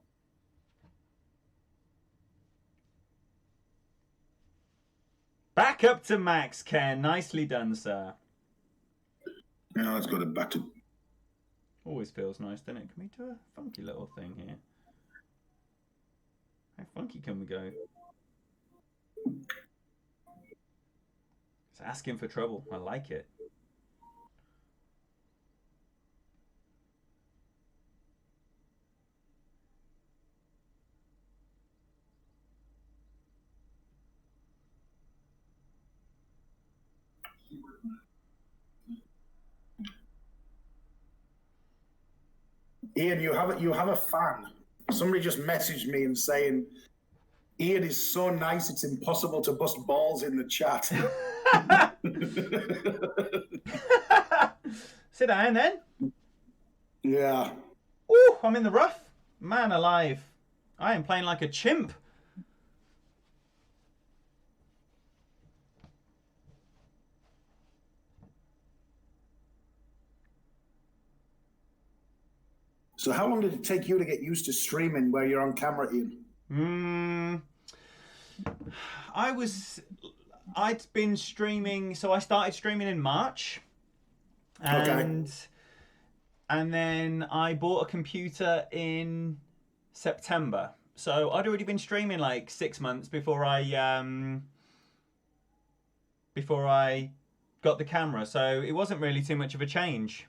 [SPEAKER 1] Back up to max, Ken. Nicely done, sir.
[SPEAKER 2] Now let's go back to...
[SPEAKER 1] Always feels nice, doesn't it? Can we do a funky little thing here? How funky can we go? It's asking for trouble. I like it.
[SPEAKER 2] Ian, you have a fan. Somebody just messaged me and saying, Ian is so nice it's impossible to bust balls in the chat.
[SPEAKER 1] Sit down then.
[SPEAKER 2] Yeah.
[SPEAKER 1] Ooh, I'm in the rough. Man alive. I am playing like a chimp.
[SPEAKER 2] So how long did it take you to get used to streaming where you're on camera, Ian?
[SPEAKER 1] I'd been streaming, so I started streaming in March. And then I bought a computer in September. So I'd already been streaming like 6 months before I got the camera. So it wasn't really too much of a change.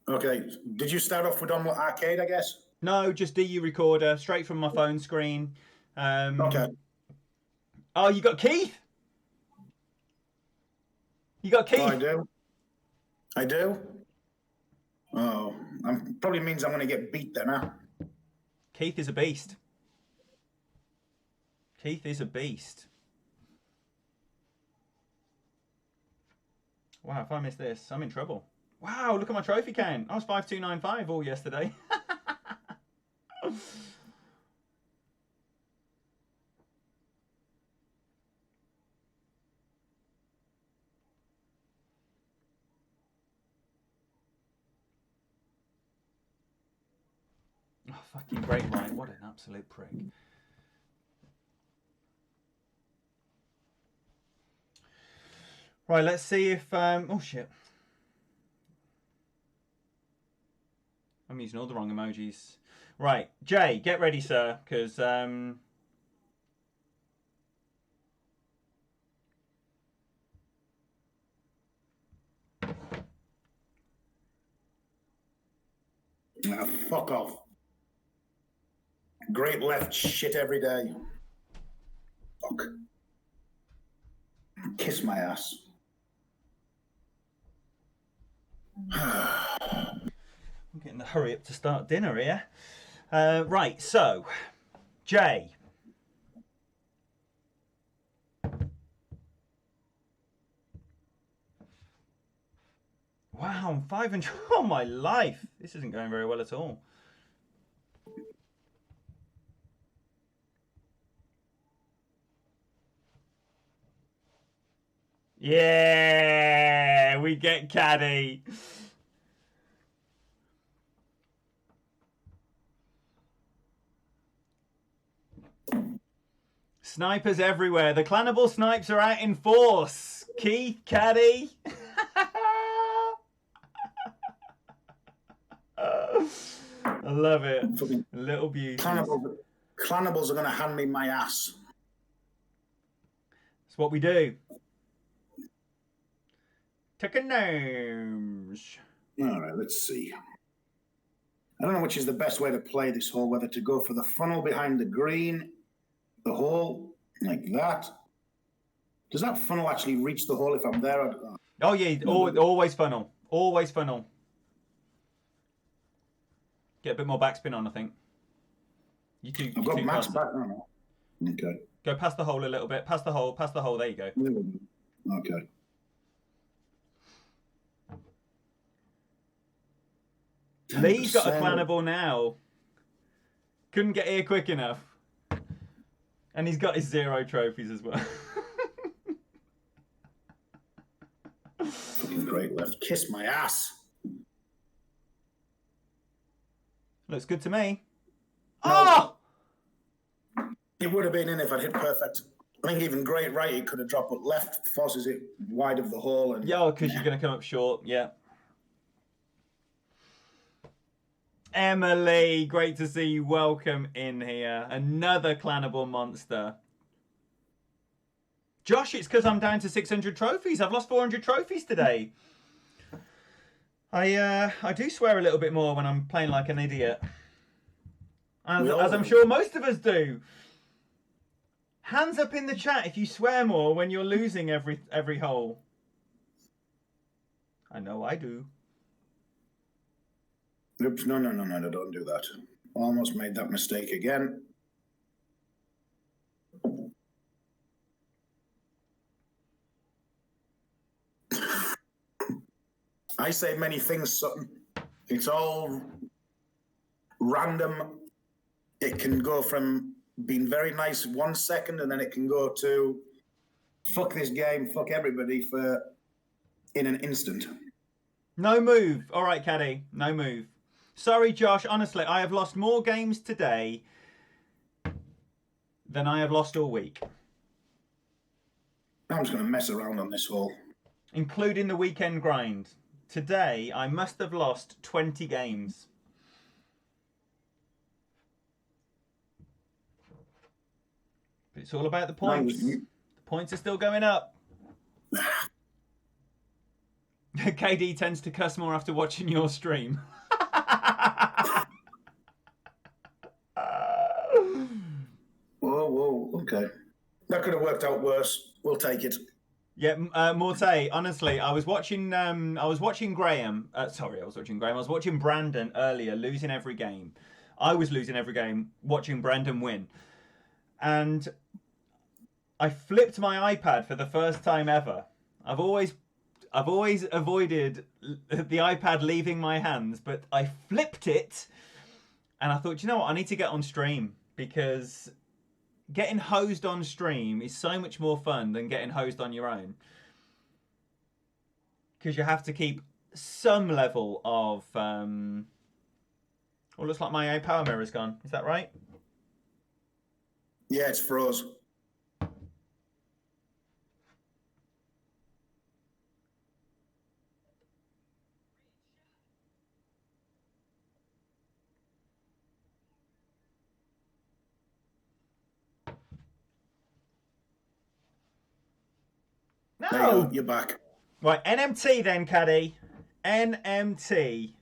[SPEAKER 2] Okay. Did you start off with on arcade, I guess?
[SPEAKER 1] No, just DU recorder, straight from my phone screen.
[SPEAKER 2] Okay.
[SPEAKER 1] Oh, you got Keith? You got Keith?
[SPEAKER 2] Oh, I do. I do? Oh, probably means I'm going to get beat then, huh?
[SPEAKER 1] Keith is a beast. Keith is a beast. Wow, if I miss this, I'm in trouble. Wow, look at my trophy count. I was 5295 all yesterday. Oh, fucking break right. What an absolute prick. Right, let's see if... oh, shit. I'm using all the wrong emojis. Right, Jay, get ready, sir, because...
[SPEAKER 2] fuck off. Great left shit every day. Fuck. Kiss my ass.
[SPEAKER 1] I'm getting the hurry up to start dinner here. Right, so, Jay. Wow, I'm 500. Oh, my life. This isn't going very well at all. Yeah, we get Caddy. Snipers everywhere. The Clanable snipes are out in force. Keith, Caddy. I love it. Little beauty.
[SPEAKER 2] Clanables are going to hand me my ass.
[SPEAKER 1] That's what we do. Taking names.
[SPEAKER 2] All right, let's see. I don't know which is the best way to play this hole, whether to go for the funnel behind the green, the hole, like that. Does that funnel actually reach the hole if I'm there?
[SPEAKER 1] Oh, yeah, always funnel. Always funnel. Get a bit more backspin on, I think.
[SPEAKER 2] I've got max back now. Okay.
[SPEAKER 1] Go past the hole a little bit. Past the hole. Past the hole. There you go.
[SPEAKER 2] Okay.
[SPEAKER 1] Lee's got a
[SPEAKER 2] 10%.
[SPEAKER 1] clannable now. Couldn't get here quick enough. And he's got his 0 trophies as well.
[SPEAKER 2] Fucking great left. Kiss my ass.
[SPEAKER 1] Looks good to me.
[SPEAKER 2] No.
[SPEAKER 1] Oh!
[SPEAKER 2] It would have been in if I'd hit perfect. I think even great right, it could have dropped, but left forces it wide of the hole. And
[SPEAKER 1] Yeah, because you're going to come up short. Yeah. Emily, great to see you. Welcome in here. Another clannable monster. Josh, it's because I'm down to 600 trophies. I've lost 400 trophies today. I do swear a little bit more when I'm playing like an idiot. As I'm sure most of us do. Hands up in the chat if you swear more when you're losing every hole. I know I do.
[SPEAKER 2] Oops, no, don't do that. Almost made that mistake again. I say many things, Sutton. It's all random. It can go from being very nice 1 second, and then it can go to fuck this game, fuck everybody in an instant.
[SPEAKER 1] No move. All right, Caddy. No move. Sorry, Josh. Honestly, I have lost more games today than I have lost all week.
[SPEAKER 2] I'm just going to mess around on this hole.
[SPEAKER 1] Including the weekend grind. Today, I must have lost 20 games. But it's all about the points. The points are still going up. KD tends to cuss more after watching your stream.
[SPEAKER 2] Whoa, okay. That could have worked out worse. We'll take it.
[SPEAKER 1] Yeah, Morte, honestly, I was watching Graham. I was watching Graham. I was watching Brandon earlier, losing every game. I was losing every game, watching Brandon win. And I flipped my iPad for the first time ever. I've always avoided the iPad leaving my hands, but I flipped it, and I thought, you know what, I need to get on stream, because getting hosed on stream is so much more fun than getting hosed on your own. Because you have to keep some level of... Well, looks like my power mirror's gone. Is that right?
[SPEAKER 2] Yeah, it's froze.
[SPEAKER 1] No!
[SPEAKER 2] There you go, you're back.
[SPEAKER 1] Right, NMT then, Caddy. NMT.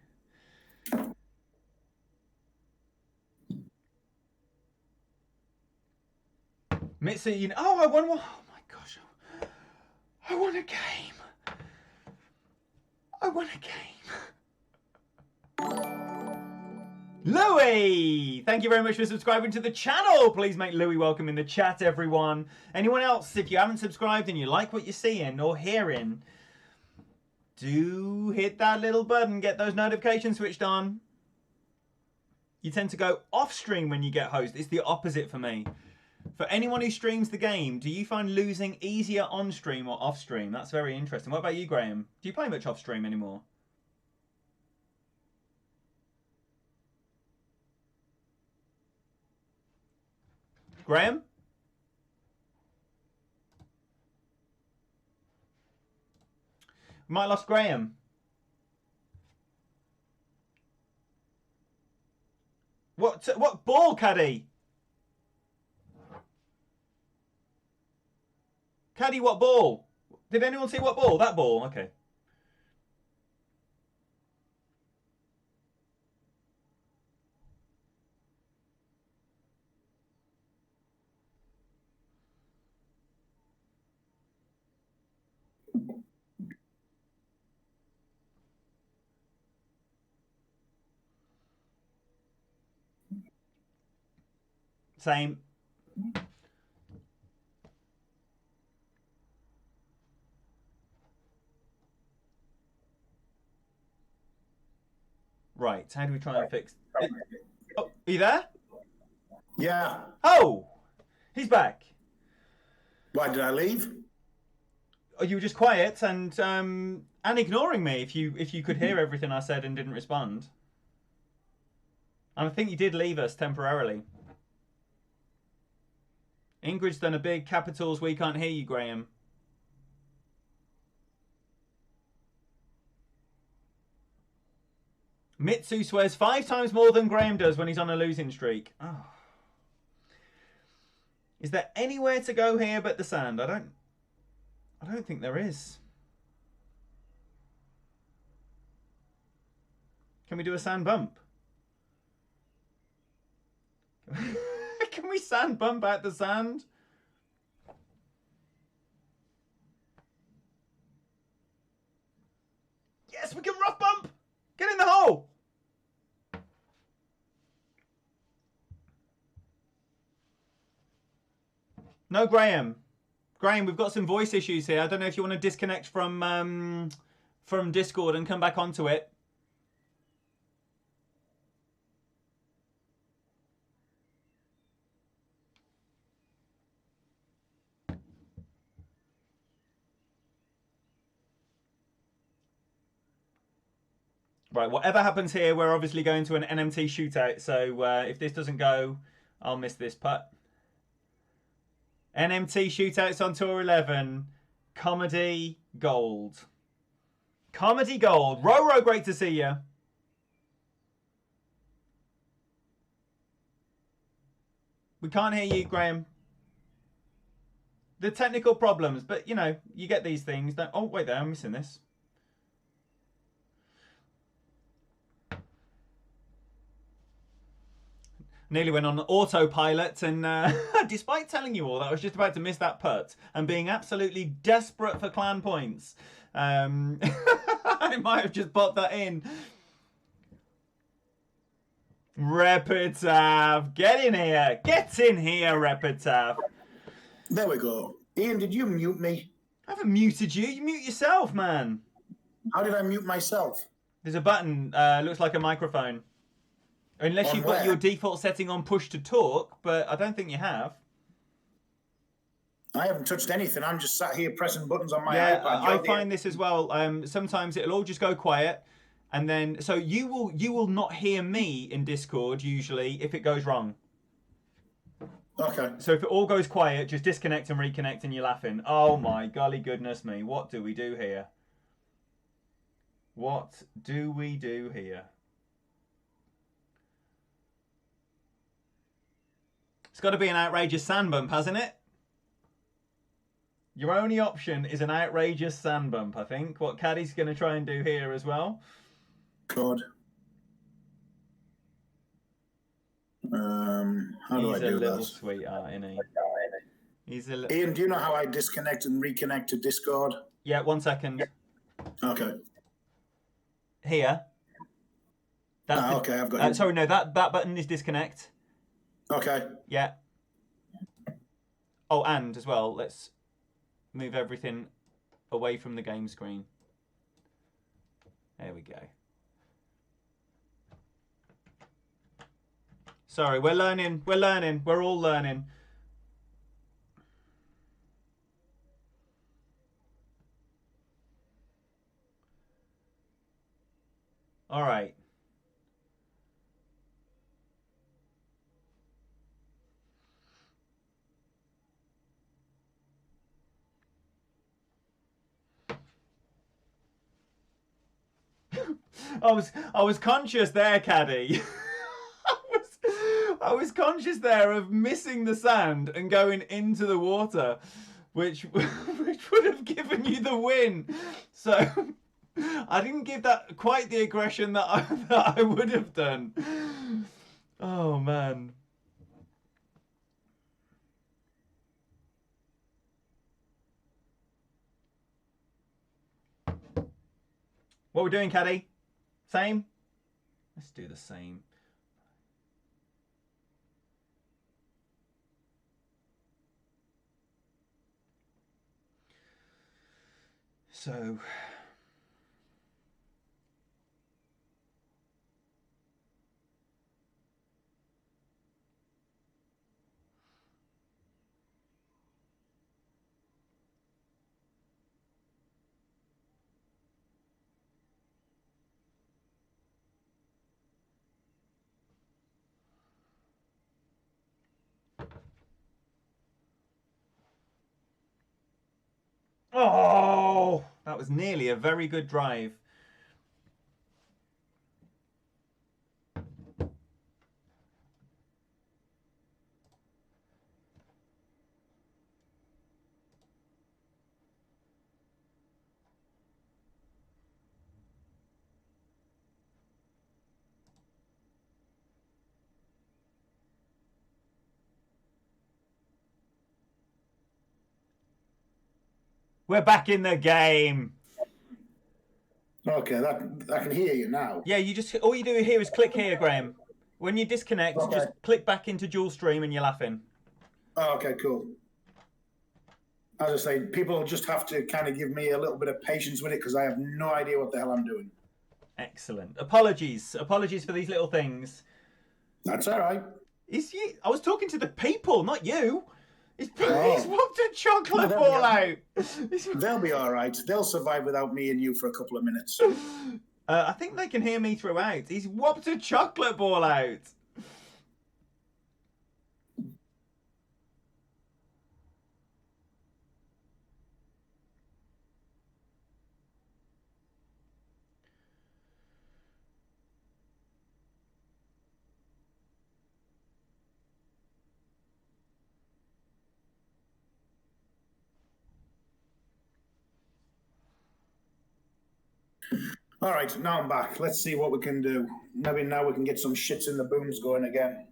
[SPEAKER 1] Mitsu, oh, I won one. Oh my gosh. I won a game. I won a game. Louis! Thank you very much for subscribing to the channel. Please make Louis welcome in the chat, everyone. Anyone else, if you haven't subscribed and you like what you're seeing or hearing, do hit that little button, get those notifications switched on. You tend to go off stream when you get host. It's the opposite for me. For anyone who streams the game, do you find losing easier on stream or off stream? That's very interesting. What about you, Graham? Do you play much off stream anymore? Graham? Might have lost Graham. What ball, Caddy? Caddy, what ball? Did anyone see what ball? That ball? Okay. Same. Right, how do we try and fix it? Oh, are you there?
[SPEAKER 2] Yeah.
[SPEAKER 1] Oh! He's back.
[SPEAKER 2] Why did I leave?
[SPEAKER 1] Oh, you were just quiet and ignoring me if you could hear everything I said and didn't respond. And I think you did leave us temporarily. Ingrid's done a big capitals, we can't hear you, Graham. Mitsu swears 5 times more than Graham does when he's on a losing streak. Oh. Is there anywhere to go here but the sand? I don't think there is. Can we do a sand bump? Can we sand bump out the sand? Yes, we can rough bump! Get in the hole! No, Graham. Graham, we've got some voice issues here. I don't know if you want to disconnect from Discord and come back onto it. Right, whatever happens here, we're obviously going to an NMT shootout. So if this doesn't go, I'll miss this putt. NMT shootouts on Tour 11. Comedy Gold. Comedy Gold. Roro, great to see you. We can't hear you, Graham. The technical problems, but you know, you get these things. Don't... Oh, wait there, I'm missing this. Nearly went on autopilot, and despite telling you all that I was just about to miss that putt and being absolutely desperate for clan points, I might have just popped that in. Repitav, get in here. Get in here, Repitav.
[SPEAKER 2] There we go. Ian, did you mute me?
[SPEAKER 1] I haven't muted you. You mute yourself, man.
[SPEAKER 2] How did I mute myself?
[SPEAKER 1] There's a button, looks like a microphone. Unless
[SPEAKER 2] On
[SPEAKER 1] you've got
[SPEAKER 2] where?
[SPEAKER 1] your default setting on push to talk, but I don't think you have.
[SPEAKER 2] I haven't touched anything. I'm just sat here pressing buttons on my
[SPEAKER 1] Yeah,
[SPEAKER 2] iPad.
[SPEAKER 1] I find this as well. Sometimes it'll all just go quiet, and then so you will not hear me in Discord usually if it goes wrong.
[SPEAKER 2] Okay.
[SPEAKER 1] So if it all goes quiet, just disconnect and reconnect, and you're laughing. Oh my golly goodness me! What do we do here? What do we do here? It's got to be an outrageous sand bump, hasn't it? Your only option is an outrageous sand bump, I think. What Caddy's going to try and do here as well.
[SPEAKER 2] Good. How do I do
[SPEAKER 1] He's a little
[SPEAKER 2] that?
[SPEAKER 1] sweetheart, isn't he? He's a little...
[SPEAKER 2] Ian, do you know how I disconnect and reconnect to Discord?
[SPEAKER 1] Yeah, 1 second.
[SPEAKER 2] Okay.
[SPEAKER 1] Here.
[SPEAKER 2] Okay, I've got you.
[SPEAKER 1] Sorry, no, that button is disconnect.
[SPEAKER 2] Okay.
[SPEAKER 1] Yeah. Oh, and as well, let's move everything away from the game screen. There we go. Sorry, we're learning. We're learning. We're all learning. All right. I was conscious there, Caddy. I was conscious there of missing the sand and going into the water, which would have given you the win. So I didn't give that quite the aggression that I would have done. Oh man. What we're doing, Caddy? Same? Let's do the same. So Oh, that was nearly a very good drive. We're back in the game.
[SPEAKER 2] Okay, that I can hear you now.
[SPEAKER 1] Yeah, you just all you do here is click here, Graham. When you disconnect,
[SPEAKER 2] Okay.
[SPEAKER 1] just click back into dual stream and you're laughing.
[SPEAKER 2] Oh, okay, cool. As I say, people just have to kind of give me a little bit of patience with it because I have no idea what the hell I'm doing.
[SPEAKER 1] Excellent. Apologies for these little things.
[SPEAKER 2] That's all right.
[SPEAKER 1] I was talking to the people, not you. He's
[SPEAKER 2] Oh.
[SPEAKER 1] whopped a chocolate ball out.
[SPEAKER 2] They'll be all right. They'll survive without me and you for a couple of minutes.
[SPEAKER 1] I think they can hear me throughout. He's whopped a chocolate ball out.
[SPEAKER 2] All right, now I'm back. Let's see what we can do. Maybe now we can get some shits in the booms going again.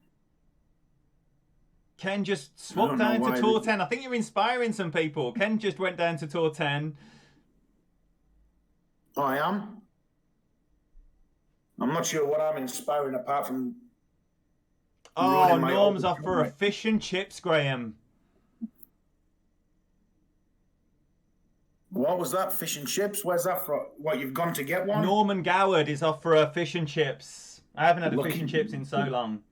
[SPEAKER 1] Ken just swapped down to Tour 10. I think you're inspiring some people. Ken just went down to Tour 10.
[SPEAKER 2] Oh, I am? I'm not sure what I'm inspiring apart from...
[SPEAKER 1] Oh, Norm's off for a fish and chips, Graham.
[SPEAKER 2] What was that? Fish and chips? Where's that from? What, you've gone to get one?
[SPEAKER 1] Norman Goward is off for a fish and chips. I haven't had a fish and chips in so long.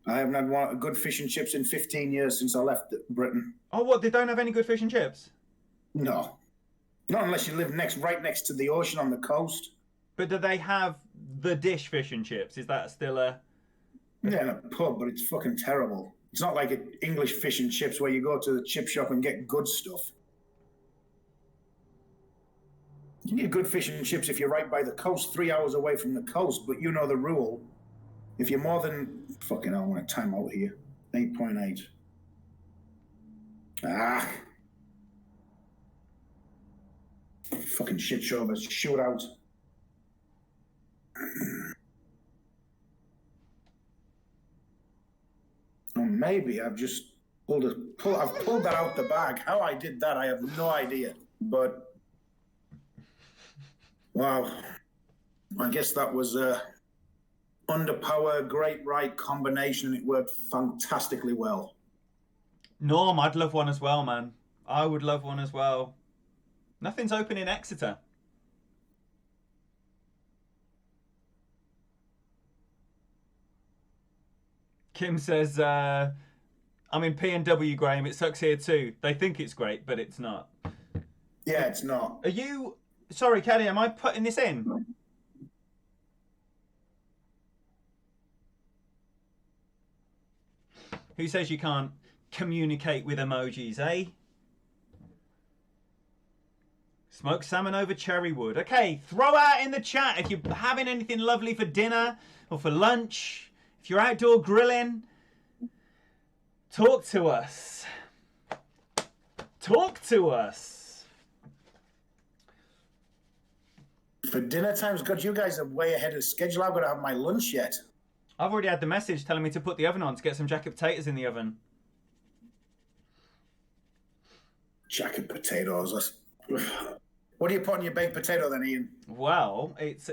[SPEAKER 2] I haven't had a good fish and chips in 15 years since I left Britain.
[SPEAKER 1] Oh, what? They don't have any good fish and chips?
[SPEAKER 2] No. Not unless you live right next to the ocean on the coast.
[SPEAKER 1] But do they have the dish fish and chips? Is that still a...
[SPEAKER 2] Yeah, in a pub, but it's fucking terrible. It's not like English fish and chips where you go to the chip shop and get good stuff. You need good fish and chips if you're right by the coast, 3 hours away from the coast, but you know the rule. If you're more than... Fucking hell, I want to time out here. 8.8. Ah. Fucking shit show of a shootout. Or maybe I've just I've pulled that out the bag. How I did that, I have no idea. But... Wow. I guess that was a underpower, great right combination. It worked fantastically well.
[SPEAKER 1] Norm, I'd love one as well, man. I would love one as well. Nothing's open in Exeter. Kim says, I'm in P&W, Graham. It sucks here too. They think it's great, but it's not.
[SPEAKER 2] Yeah, it's not.
[SPEAKER 1] Are you... Sorry, Caddy, am I putting this in? Who says you can't communicate with emojis, eh? Smoked salmon over cherry wood. Okay, throw out in the chat if you're having anything lovely for dinner or for lunch. If you're outdoor grilling, talk to us. Talk to us.
[SPEAKER 2] For dinner times, God, you guys are way ahead of schedule. I've got to have my lunch yet.
[SPEAKER 1] I've already had the message telling me to put the oven on to get some jacket potatoes in the oven.
[SPEAKER 2] Jacket potatoes. What do you put on your baked potato then, Ian?
[SPEAKER 1] Well, it's,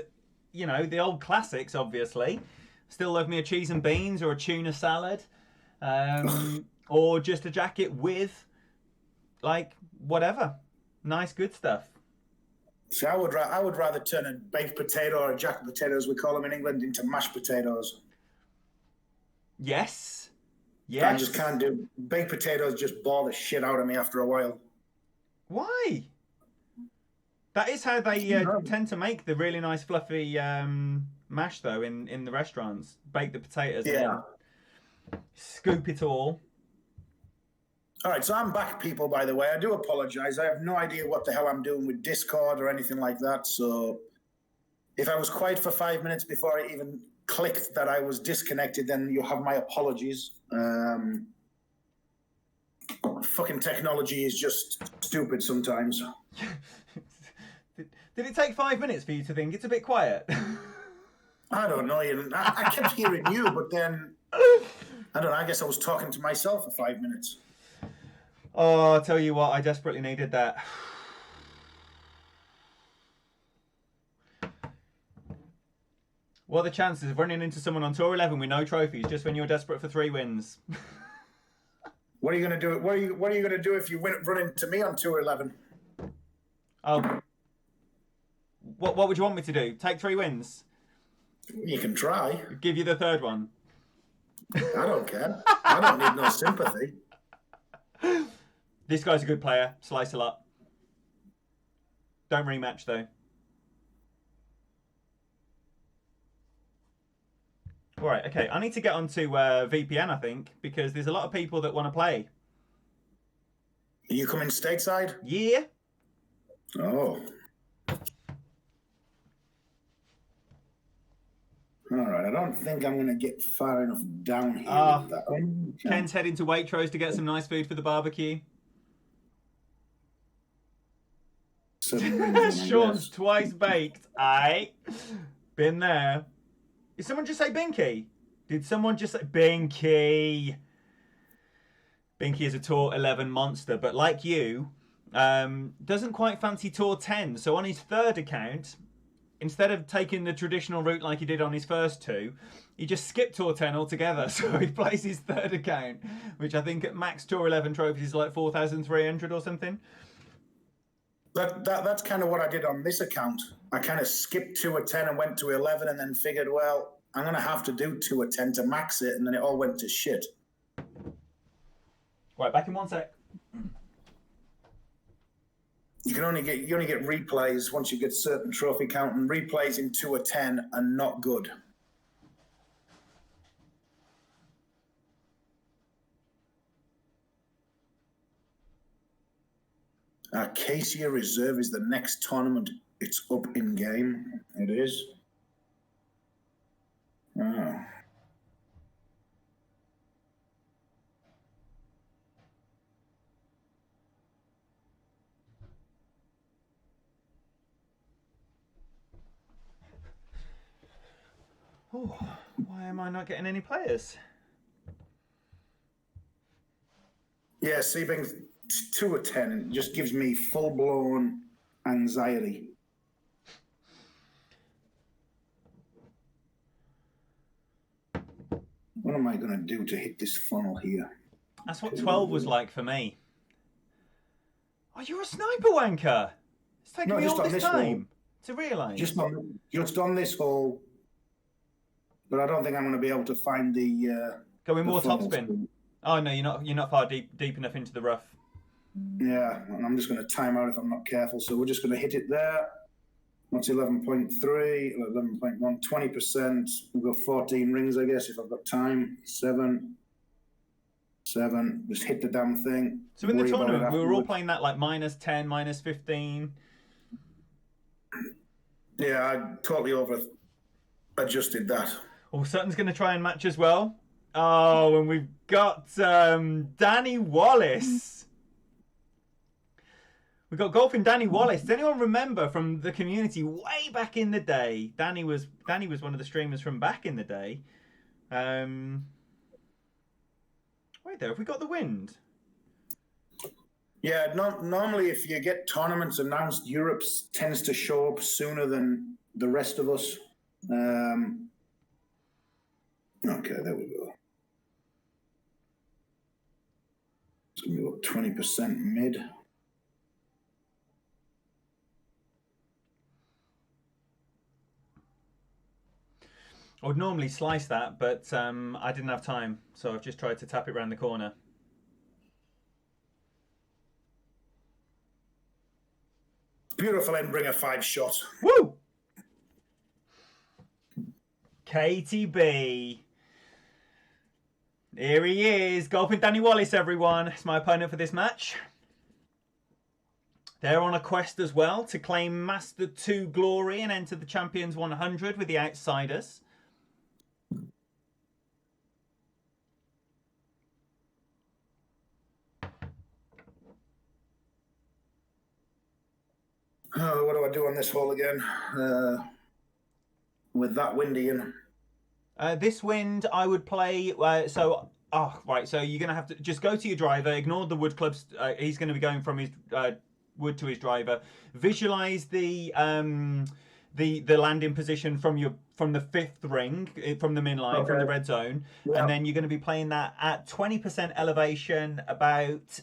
[SPEAKER 1] you know, the old classics, obviously. Still love me a cheese and beans or a tuna salad. Or just a jacket with, like, whatever. Nice, good stuff.
[SPEAKER 2] See, I would rather turn a baked potato or a jacket potato, as we call them in England, into mashed potatoes.
[SPEAKER 1] Yes. Yes.
[SPEAKER 2] I just can't do... Baked potatoes just bore the shit out of me after a while.
[SPEAKER 1] Why? That is how they tend to make the really nice fluffy mash, though, in the restaurants. Bake the potatoes and then scoop it all.
[SPEAKER 2] All right, so I'm back, people, by the way. I do apologize. I have no idea what the hell I'm doing with Discord or anything like that. So if I was quiet for 5 minutes before I even clicked that I was disconnected, then you have my apologies. Fucking technology is just stupid sometimes.
[SPEAKER 1] Did it take 5 minutes for you to think it's a bit quiet?
[SPEAKER 2] I don't know. I kept hearing you, but then, I don't know, I guess I was talking to myself for 5 minutes.
[SPEAKER 1] Oh, I'll tell you what, I desperately needed that. What are the chances of running into someone on Tour 11 with no trophies just when you're desperate for 3 wins?
[SPEAKER 2] What are you going to do? What are you going to do if you run into me on Tour 11?
[SPEAKER 1] Oh, what would you want me to do? Take 3 wins?
[SPEAKER 2] You can try.
[SPEAKER 1] Give you the 3rd one.
[SPEAKER 2] I don't care. I don't need no sympathy.
[SPEAKER 1] This guy's a good player. Slice a lot. Don't rematch though. All right, okay. I need to get onto VPN, I think, because there's a lot of people that want to play.
[SPEAKER 2] Are you coming stateside?
[SPEAKER 1] Yeah.
[SPEAKER 2] Oh. All right, I don't think I'm going to get far enough down here with that. Okay.
[SPEAKER 1] Ken's heading to Waitrose to get some nice food for the barbecue. Sean's twice baked. Aye. Been there. Did someone just say Binky? Did someone just say Binky? Binky is a Tour 11 monster, but like you, doesn't quite fancy Tour 10. So on his 3rd account, instead of taking the traditional route like he did on his first 2, he just skipped Tour 10 altogether. So he plays his 3rd account, which I think at max Tour 11 trophies is like 4,300 or something.
[SPEAKER 2] That's kind of what I did on this account. I kind of skipped 2 at 10 and went to 11 and then figured, well, I'm going to have to do 2 at 10 to max it, and then it all went to shit.
[SPEAKER 1] Right, back in 1 sec.
[SPEAKER 2] You only get replays once you get certain trophy count, and replays in 2 at 10 are not good. Acacia Reserve is the next tournament. It's up in game. It is. Oh.
[SPEAKER 1] Oh, why am I not getting any players?
[SPEAKER 2] Yeah, see, being 2 at 10 just gives me full-blown anxiety. What am I going to do to hit this funnel here?
[SPEAKER 1] That's what 12 was like for me. Oh, you're a sniper wanker. It's taken me all this time to realise.
[SPEAKER 2] Just on this hole. But I don't think I'm going to be able to find the...
[SPEAKER 1] Going more topspin. Oh, no, you're not far deep enough into the rough.
[SPEAKER 2] Yeah, and I'm just going to time out if I'm not careful. So we're just going to hit it there. That's 11.3, 11.1, 20%. We've got 14 rings, I guess, if I've got time. 7. Just hit the damn thing.
[SPEAKER 1] So in the tournament, we were all playing that like minus 10, minus 15.
[SPEAKER 2] Yeah, I totally over-adjusted that.
[SPEAKER 1] Oh, Sutton's going to try and match as well. Oh, and we've got Danny Wallace. We've got golfing Danny Wallace. Does anyone remember from the community way back in the day? Danny was one of the streamers from back in the day. Wait there, have we got the wind?
[SPEAKER 2] Yeah, normally if you get tournaments announced, Europe tends to show up sooner than the rest of us. Okay, there we go. It's going to be about 20% mid.
[SPEAKER 1] I would normally slice that, but I didn't have time, so I've just tried to tap it around the corner.
[SPEAKER 2] Beautiful Endbringer 5 shot.
[SPEAKER 1] Woo! KTB. Here he is, golfing Danny Wallace, everyone. It's my opponent for this match. They're on a quest as well to claim Master 2 glory and enter the Champions 100 with the Outsiders.
[SPEAKER 2] Oh, what do I do on this hole again? With that wind, Ian.
[SPEAKER 1] This wind, I would play. So you're gonna have to just go to your driver, ignore the wood clubs. He's going to be going from his wood to his driver. Visualize the landing position from the fifth ring, from the min line, from the red zone, and then you're going to be playing that at 20% elevation, about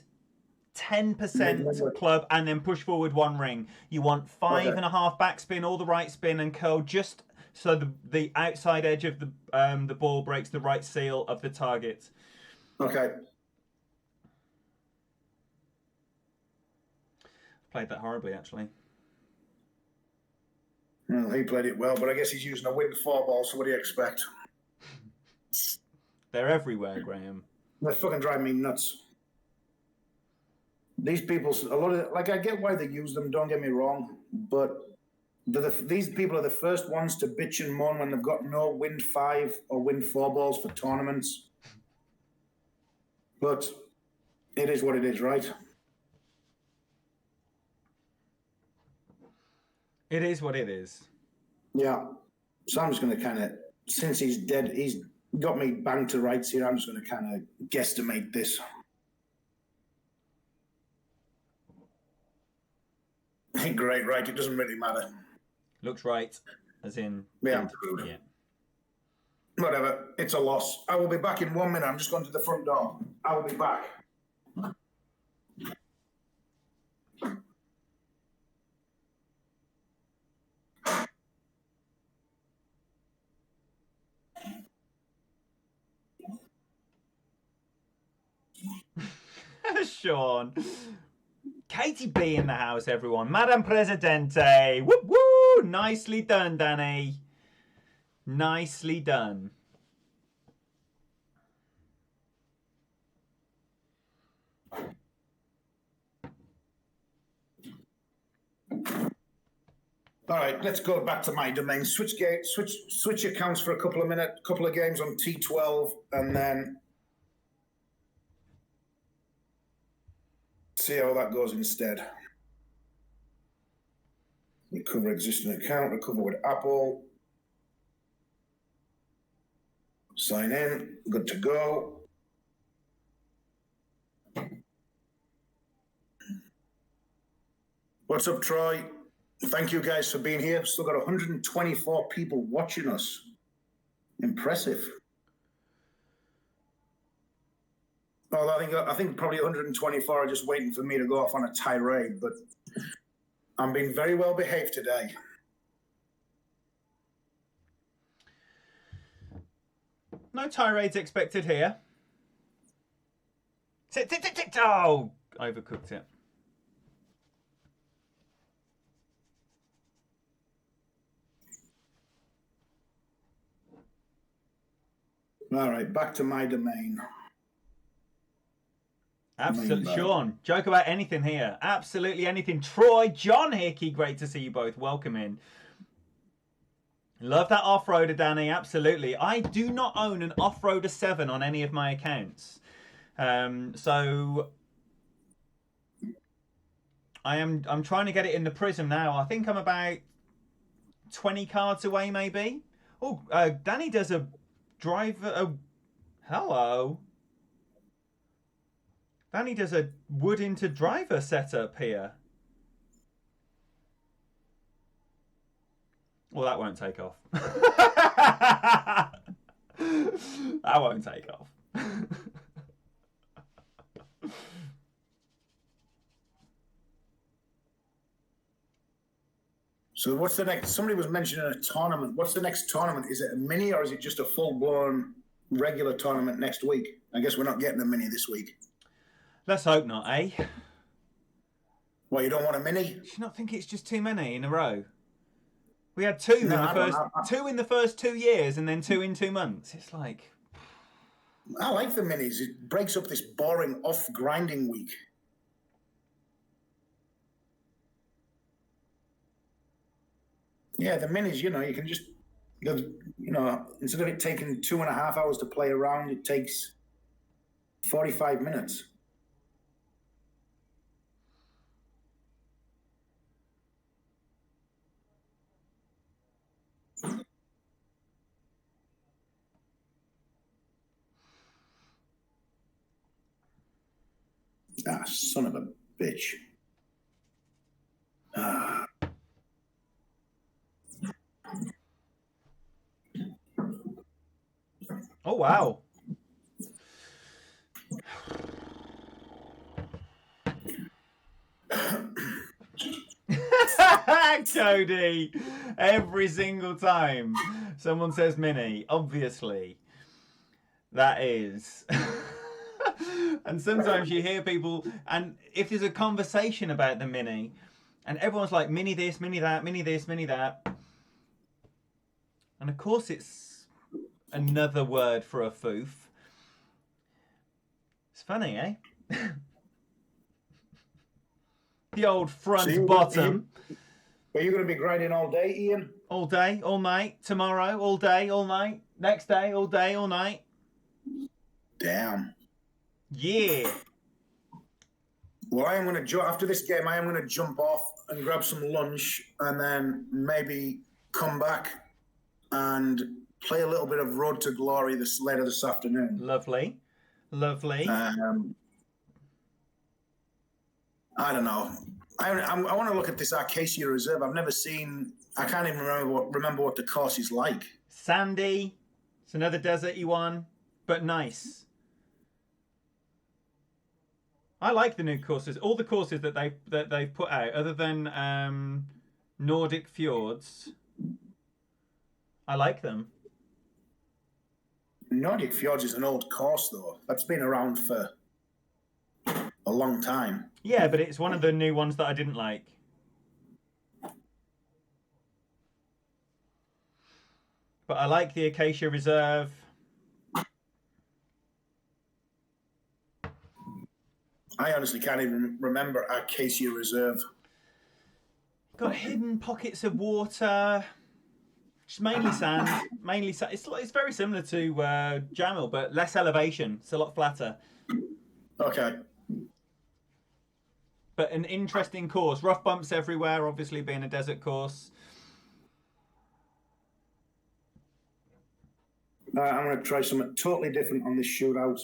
[SPEAKER 1] 10% club, and then push forward one ring. You want 5.5 backspin, all the right spin, and curl just so the outside edge of the ball breaks the right seal of the target.
[SPEAKER 2] Okay.
[SPEAKER 1] Played that horribly, actually.
[SPEAKER 2] Well, he played it well, but I guess he's using a wind 4 ball, so what do you expect?
[SPEAKER 1] They're everywhere, Graham.
[SPEAKER 2] They fucking drive me nuts. These people, a lot of, like, I get why they use them, don't get me wrong, but these people are the first ones to bitch and moan when they've got no wind 5 or wind 4 balls for tournaments. But it is what it is, right?
[SPEAKER 1] It is what it is.
[SPEAKER 2] Yeah. So I'm just going to kind of, since he's dead, he's got me banged to rights here, I'm just going to kind of guesstimate this. Great, right. It doesn't really matter.
[SPEAKER 1] Looks right, as in...
[SPEAKER 2] Yeah.
[SPEAKER 1] Yeah.
[SPEAKER 2] Whatever. It's a loss. I will be back in 1 minute. I'm just going to the front door. I will be back.
[SPEAKER 1] Sean. Katie B in the house, everyone. Madam Presidente. Whoop woo! Nicely done, Danny. Nicely done.
[SPEAKER 2] All right, let's go back to my domain. Switch accounts for a couple of games on T12, and then see how that goes instead. Recover existing account, recover with Apple. Sign in, good to go. What's up, Troy? Thank you guys for being here. Still got 124 people watching us. Impressive. Well, I think probably 124 are just waiting for me to go off on a tirade, but I'm being very well behaved today.
[SPEAKER 1] No tirades expected here. Oh, overcooked it.
[SPEAKER 2] All right, back to my domain.
[SPEAKER 1] Absolutely, Sean. Joke about anything here. Absolutely anything. Troy, John Hickey, great to see you both. Welcome in. Love that off-roader, Danny. Absolutely. I do not own an off-roader 7 on any of my accounts. So I'm trying to get it in the Prism now. I think I'm about 20 cards away, maybe. Oh, Danny does a driver. Hello. Danny does a wood into driver setup here. Well, that won't take off. That won't take off.
[SPEAKER 2] So what's the next? Somebody was mentioning a tournament. What's the next tournament? Is it a mini or is it just a full-blown regular tournament next week? I guess we're not getting a mini this week.
[SPEAKER 1] Let's hope not, eh?
[SPEAKER 2] Well, you don't want a mini?
[SPEAKER 1] Do you not think it's just too many in a row? We had two in the first 2 years and then 2 in 2 months. It's like
[SPEAKER 2] I like the minis. It breaks up this boring off-grinding week. Yeah, the minis, you can just, instead of it taking 2.5 hours to play around, it takes 45 minutes. Ah, son of a bitch. Ah.
[SPEAKER 1] Oh, wow. Cody, every single time someone says mini, obviously that is. And sometimes you hear people, and if there's a conversation about the mini, and everyone's like, mini this, mini that, mini this, mini that. And of course, it's another word for a foof. It's funny, eh? The old front bottom.
[SPEAKER 2] Are you going to be grinding all day, Ian?
[SPEAKER 1] All day, all night. Tomorrow, all day, all night. Next day, all day, all night.
[SPEAKER 2] Damn.
[SPEAKER 1] Yeah.
[SPEAKER 2] Well, I am going to after this game. I am going to jump off and grab some lunch, and then maybe come back and play a little bit of Road to Glory later this afternoon.
[SPEAKER 1] Lovely, lovely.
[SPEAKER 2] I don't know. I want to look at this Acacia Reserve. I've never seen. I can't even remember what the course is like.
[SPEAKER 1] Sandy. It's another deserty one, but nice. I like the new courses. All the courses that they've put out, other than Nordic Fjords, I like them.
[SPEAKER 2] Nordic Fjords is an old course, though. That's been around for a long time.
[SPEAKER 1] Yeah, but it's one of the new ones that I didn't like. But I like the Acacia Reserve.
[SPEAKER 2] I honestly can't even remember Acacia Reserve.
[SPEAKER 1] Got hidden pockets of water. Just mainly sand. Mainly sand. It's very similar to Jamil, but less elevation. It's a lot flatter.
[SPEAKER 2] Okay.
[SPEAKER 1] But an interesting course. Rough bumps everywhere, obviously being a desert course.
[SPEAKER 2] I'm going to try something totally different on this shootout.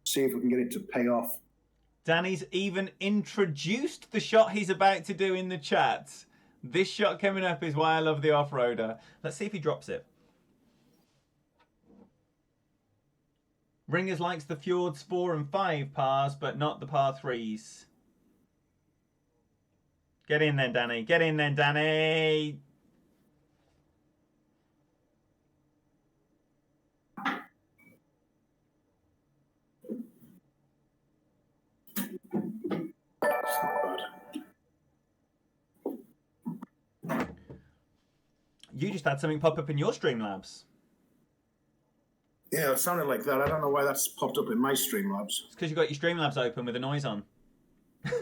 [SPEAKER 2] See if we can get it to pay off.
[SPEAKER 1] Danny's even introduced the shot he's about to do in the chat. This shot coming up is why I love the off-roader. Let's see if he drops it. Ringers likes the Fjords 4 and 5 pars, but not the par 3s. Get in then, Danny. Get in then, Danny. You just had something pop up in your Streamlabs.
[SPEAKER 2] Yeah, it sounded like that. I don't know why that's popped up in my Streamlabs.
[SPEAKER 1] It's because you got your Streamlabs open with the noise on.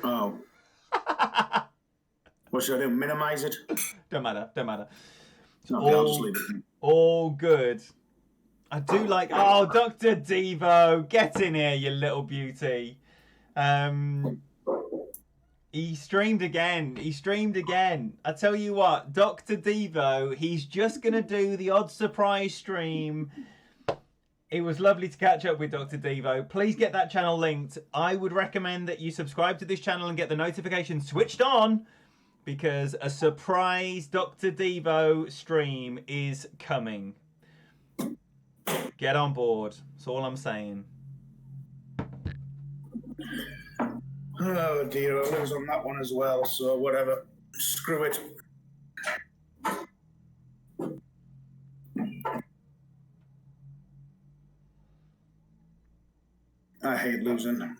[SPEAKER 2] Oh. What should I do? Minimize it?
[SPEAKER 1] Don't matter. Don't matter.
[SPEAKER 2] Okay, I'll just leave it.
[SPEAKER 1] All good. I do like... Oh, Dr. Devo. Get in here, you little beauty. He streamed again. He streamed again. I tell you what, Dr. Devo, he's just going to do the odd surprise stream. It was lovely to catch up with Dr. Devo. Please get that channel linked. I would recommend that you subscribe to this channel and get the notifications switched on, because a surprise Dr. Devo stream is coming. Get on board. That's all I'm saying.
[SPEAKER 2] Oh dear, I lose on that one as well, so whatever. Screw it. I hate losing.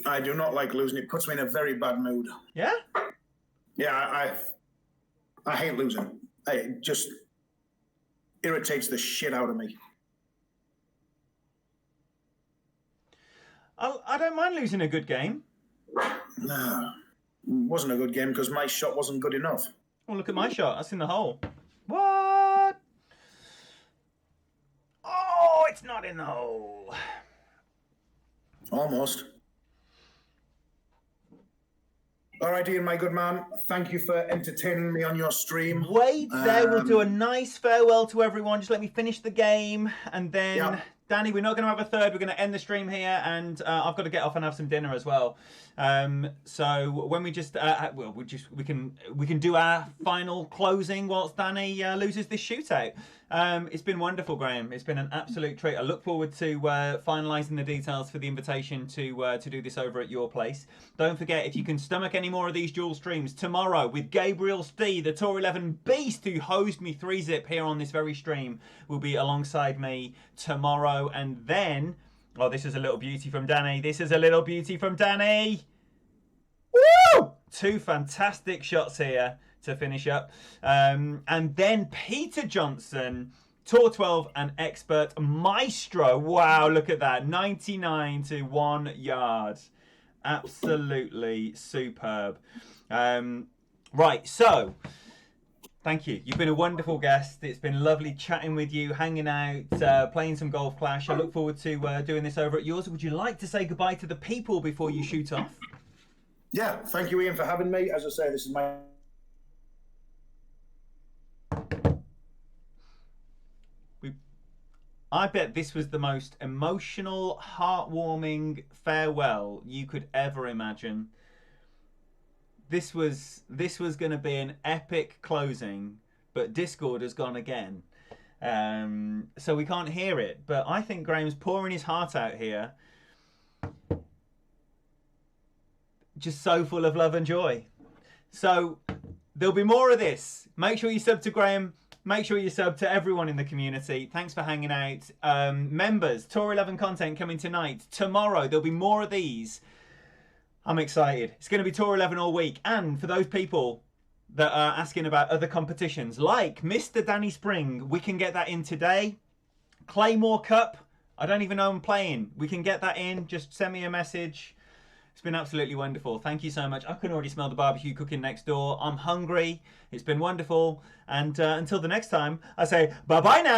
[SPEAKER 2] I do not like losing. It puts me in a very bad mood.
[SPEAKER 1] Yeah?
[SPEAKER 2] Yeah, I hate losing. It just irritates the shit out of me.
[SPEAKER 1] I don't mind losing a good game.
[SPEAKER 2] No, it wasn't a good game because my shot wasn't good enough.
[SPEAKER 1] Well, look at my shot. That's in the hole. What? Oh, it's not in the hole.
[SPEAKER 2] Almost. All right, Ian, my good man. Thank you for entertaining me on your stream.
[SPEAKER 1] Wait, there. We'll do a nice farewell to everyone. Just let me finish the game. And then,
[SPEAKER 2] Yeah.
[SPEAKER 1] Danny, we're not going to have a third. We're going to end the stream here. And I've got to get off and have some dinner as well. So when we just, well, we can do our final closing whilst Danny loses this shootout. It's been wonderful, Graham. It's been an absolute treat. I look forward to finalising the details for the invitation to do this over at your place. Don't forget, if you can stomach any more of these dual streams, tomorrow with Gabriel Stee, the Tour 11 beast who hosed me 3-zip here on this very stream, will be alongside me tomorrow. And then, oh, this is a little beauty from Danny. This is a little beauty from Danny. Woo! 2 fantastic shots here to finish up. And then Peter Johnson, Tour 12 and expert maestro. Wow, look at that. 99 to 1 yard. Absolutely superb. Right, so thank you. You've been a wonderful guest. It's been lovely chatting with you, hanging out, playing some Golf Clash. I look forward to doing this over at yours. Would you like to say goodbye to the people before you shoot off?
[SPEAKER 2] Yeah, thank you, Ian, for having me. As I say, this is my...
[SPEAKER 1] I bet this was the most emotional, heartwarming farewell you could ever imagine. This was going to be an epic closing, but Discord has gone again. So we can't hear it, but I think Graham's pouring his heart out here. Just so full of love and joy. So there'll be more of this. Make sure you sub to Graham. Make sure you sub to everyone in the community. Thanks for hanging out. Members, Tour 11 content coming tonight. Tomorrow, there'll be more of these. I'm excited. It's going to be Tour 11 all week. And for those people that are asking about other competitions, like Mr. Danny Spring, we can get that in today. Claymore Cup, I don't even know I'm playing. We can get that in. Just send me a message. It's been absolutely wonderful. Thank you so much. I can already smell the barbecue cooking next door. I'm hungry. It's been wonderful. And until the next time, I say bye-bye now.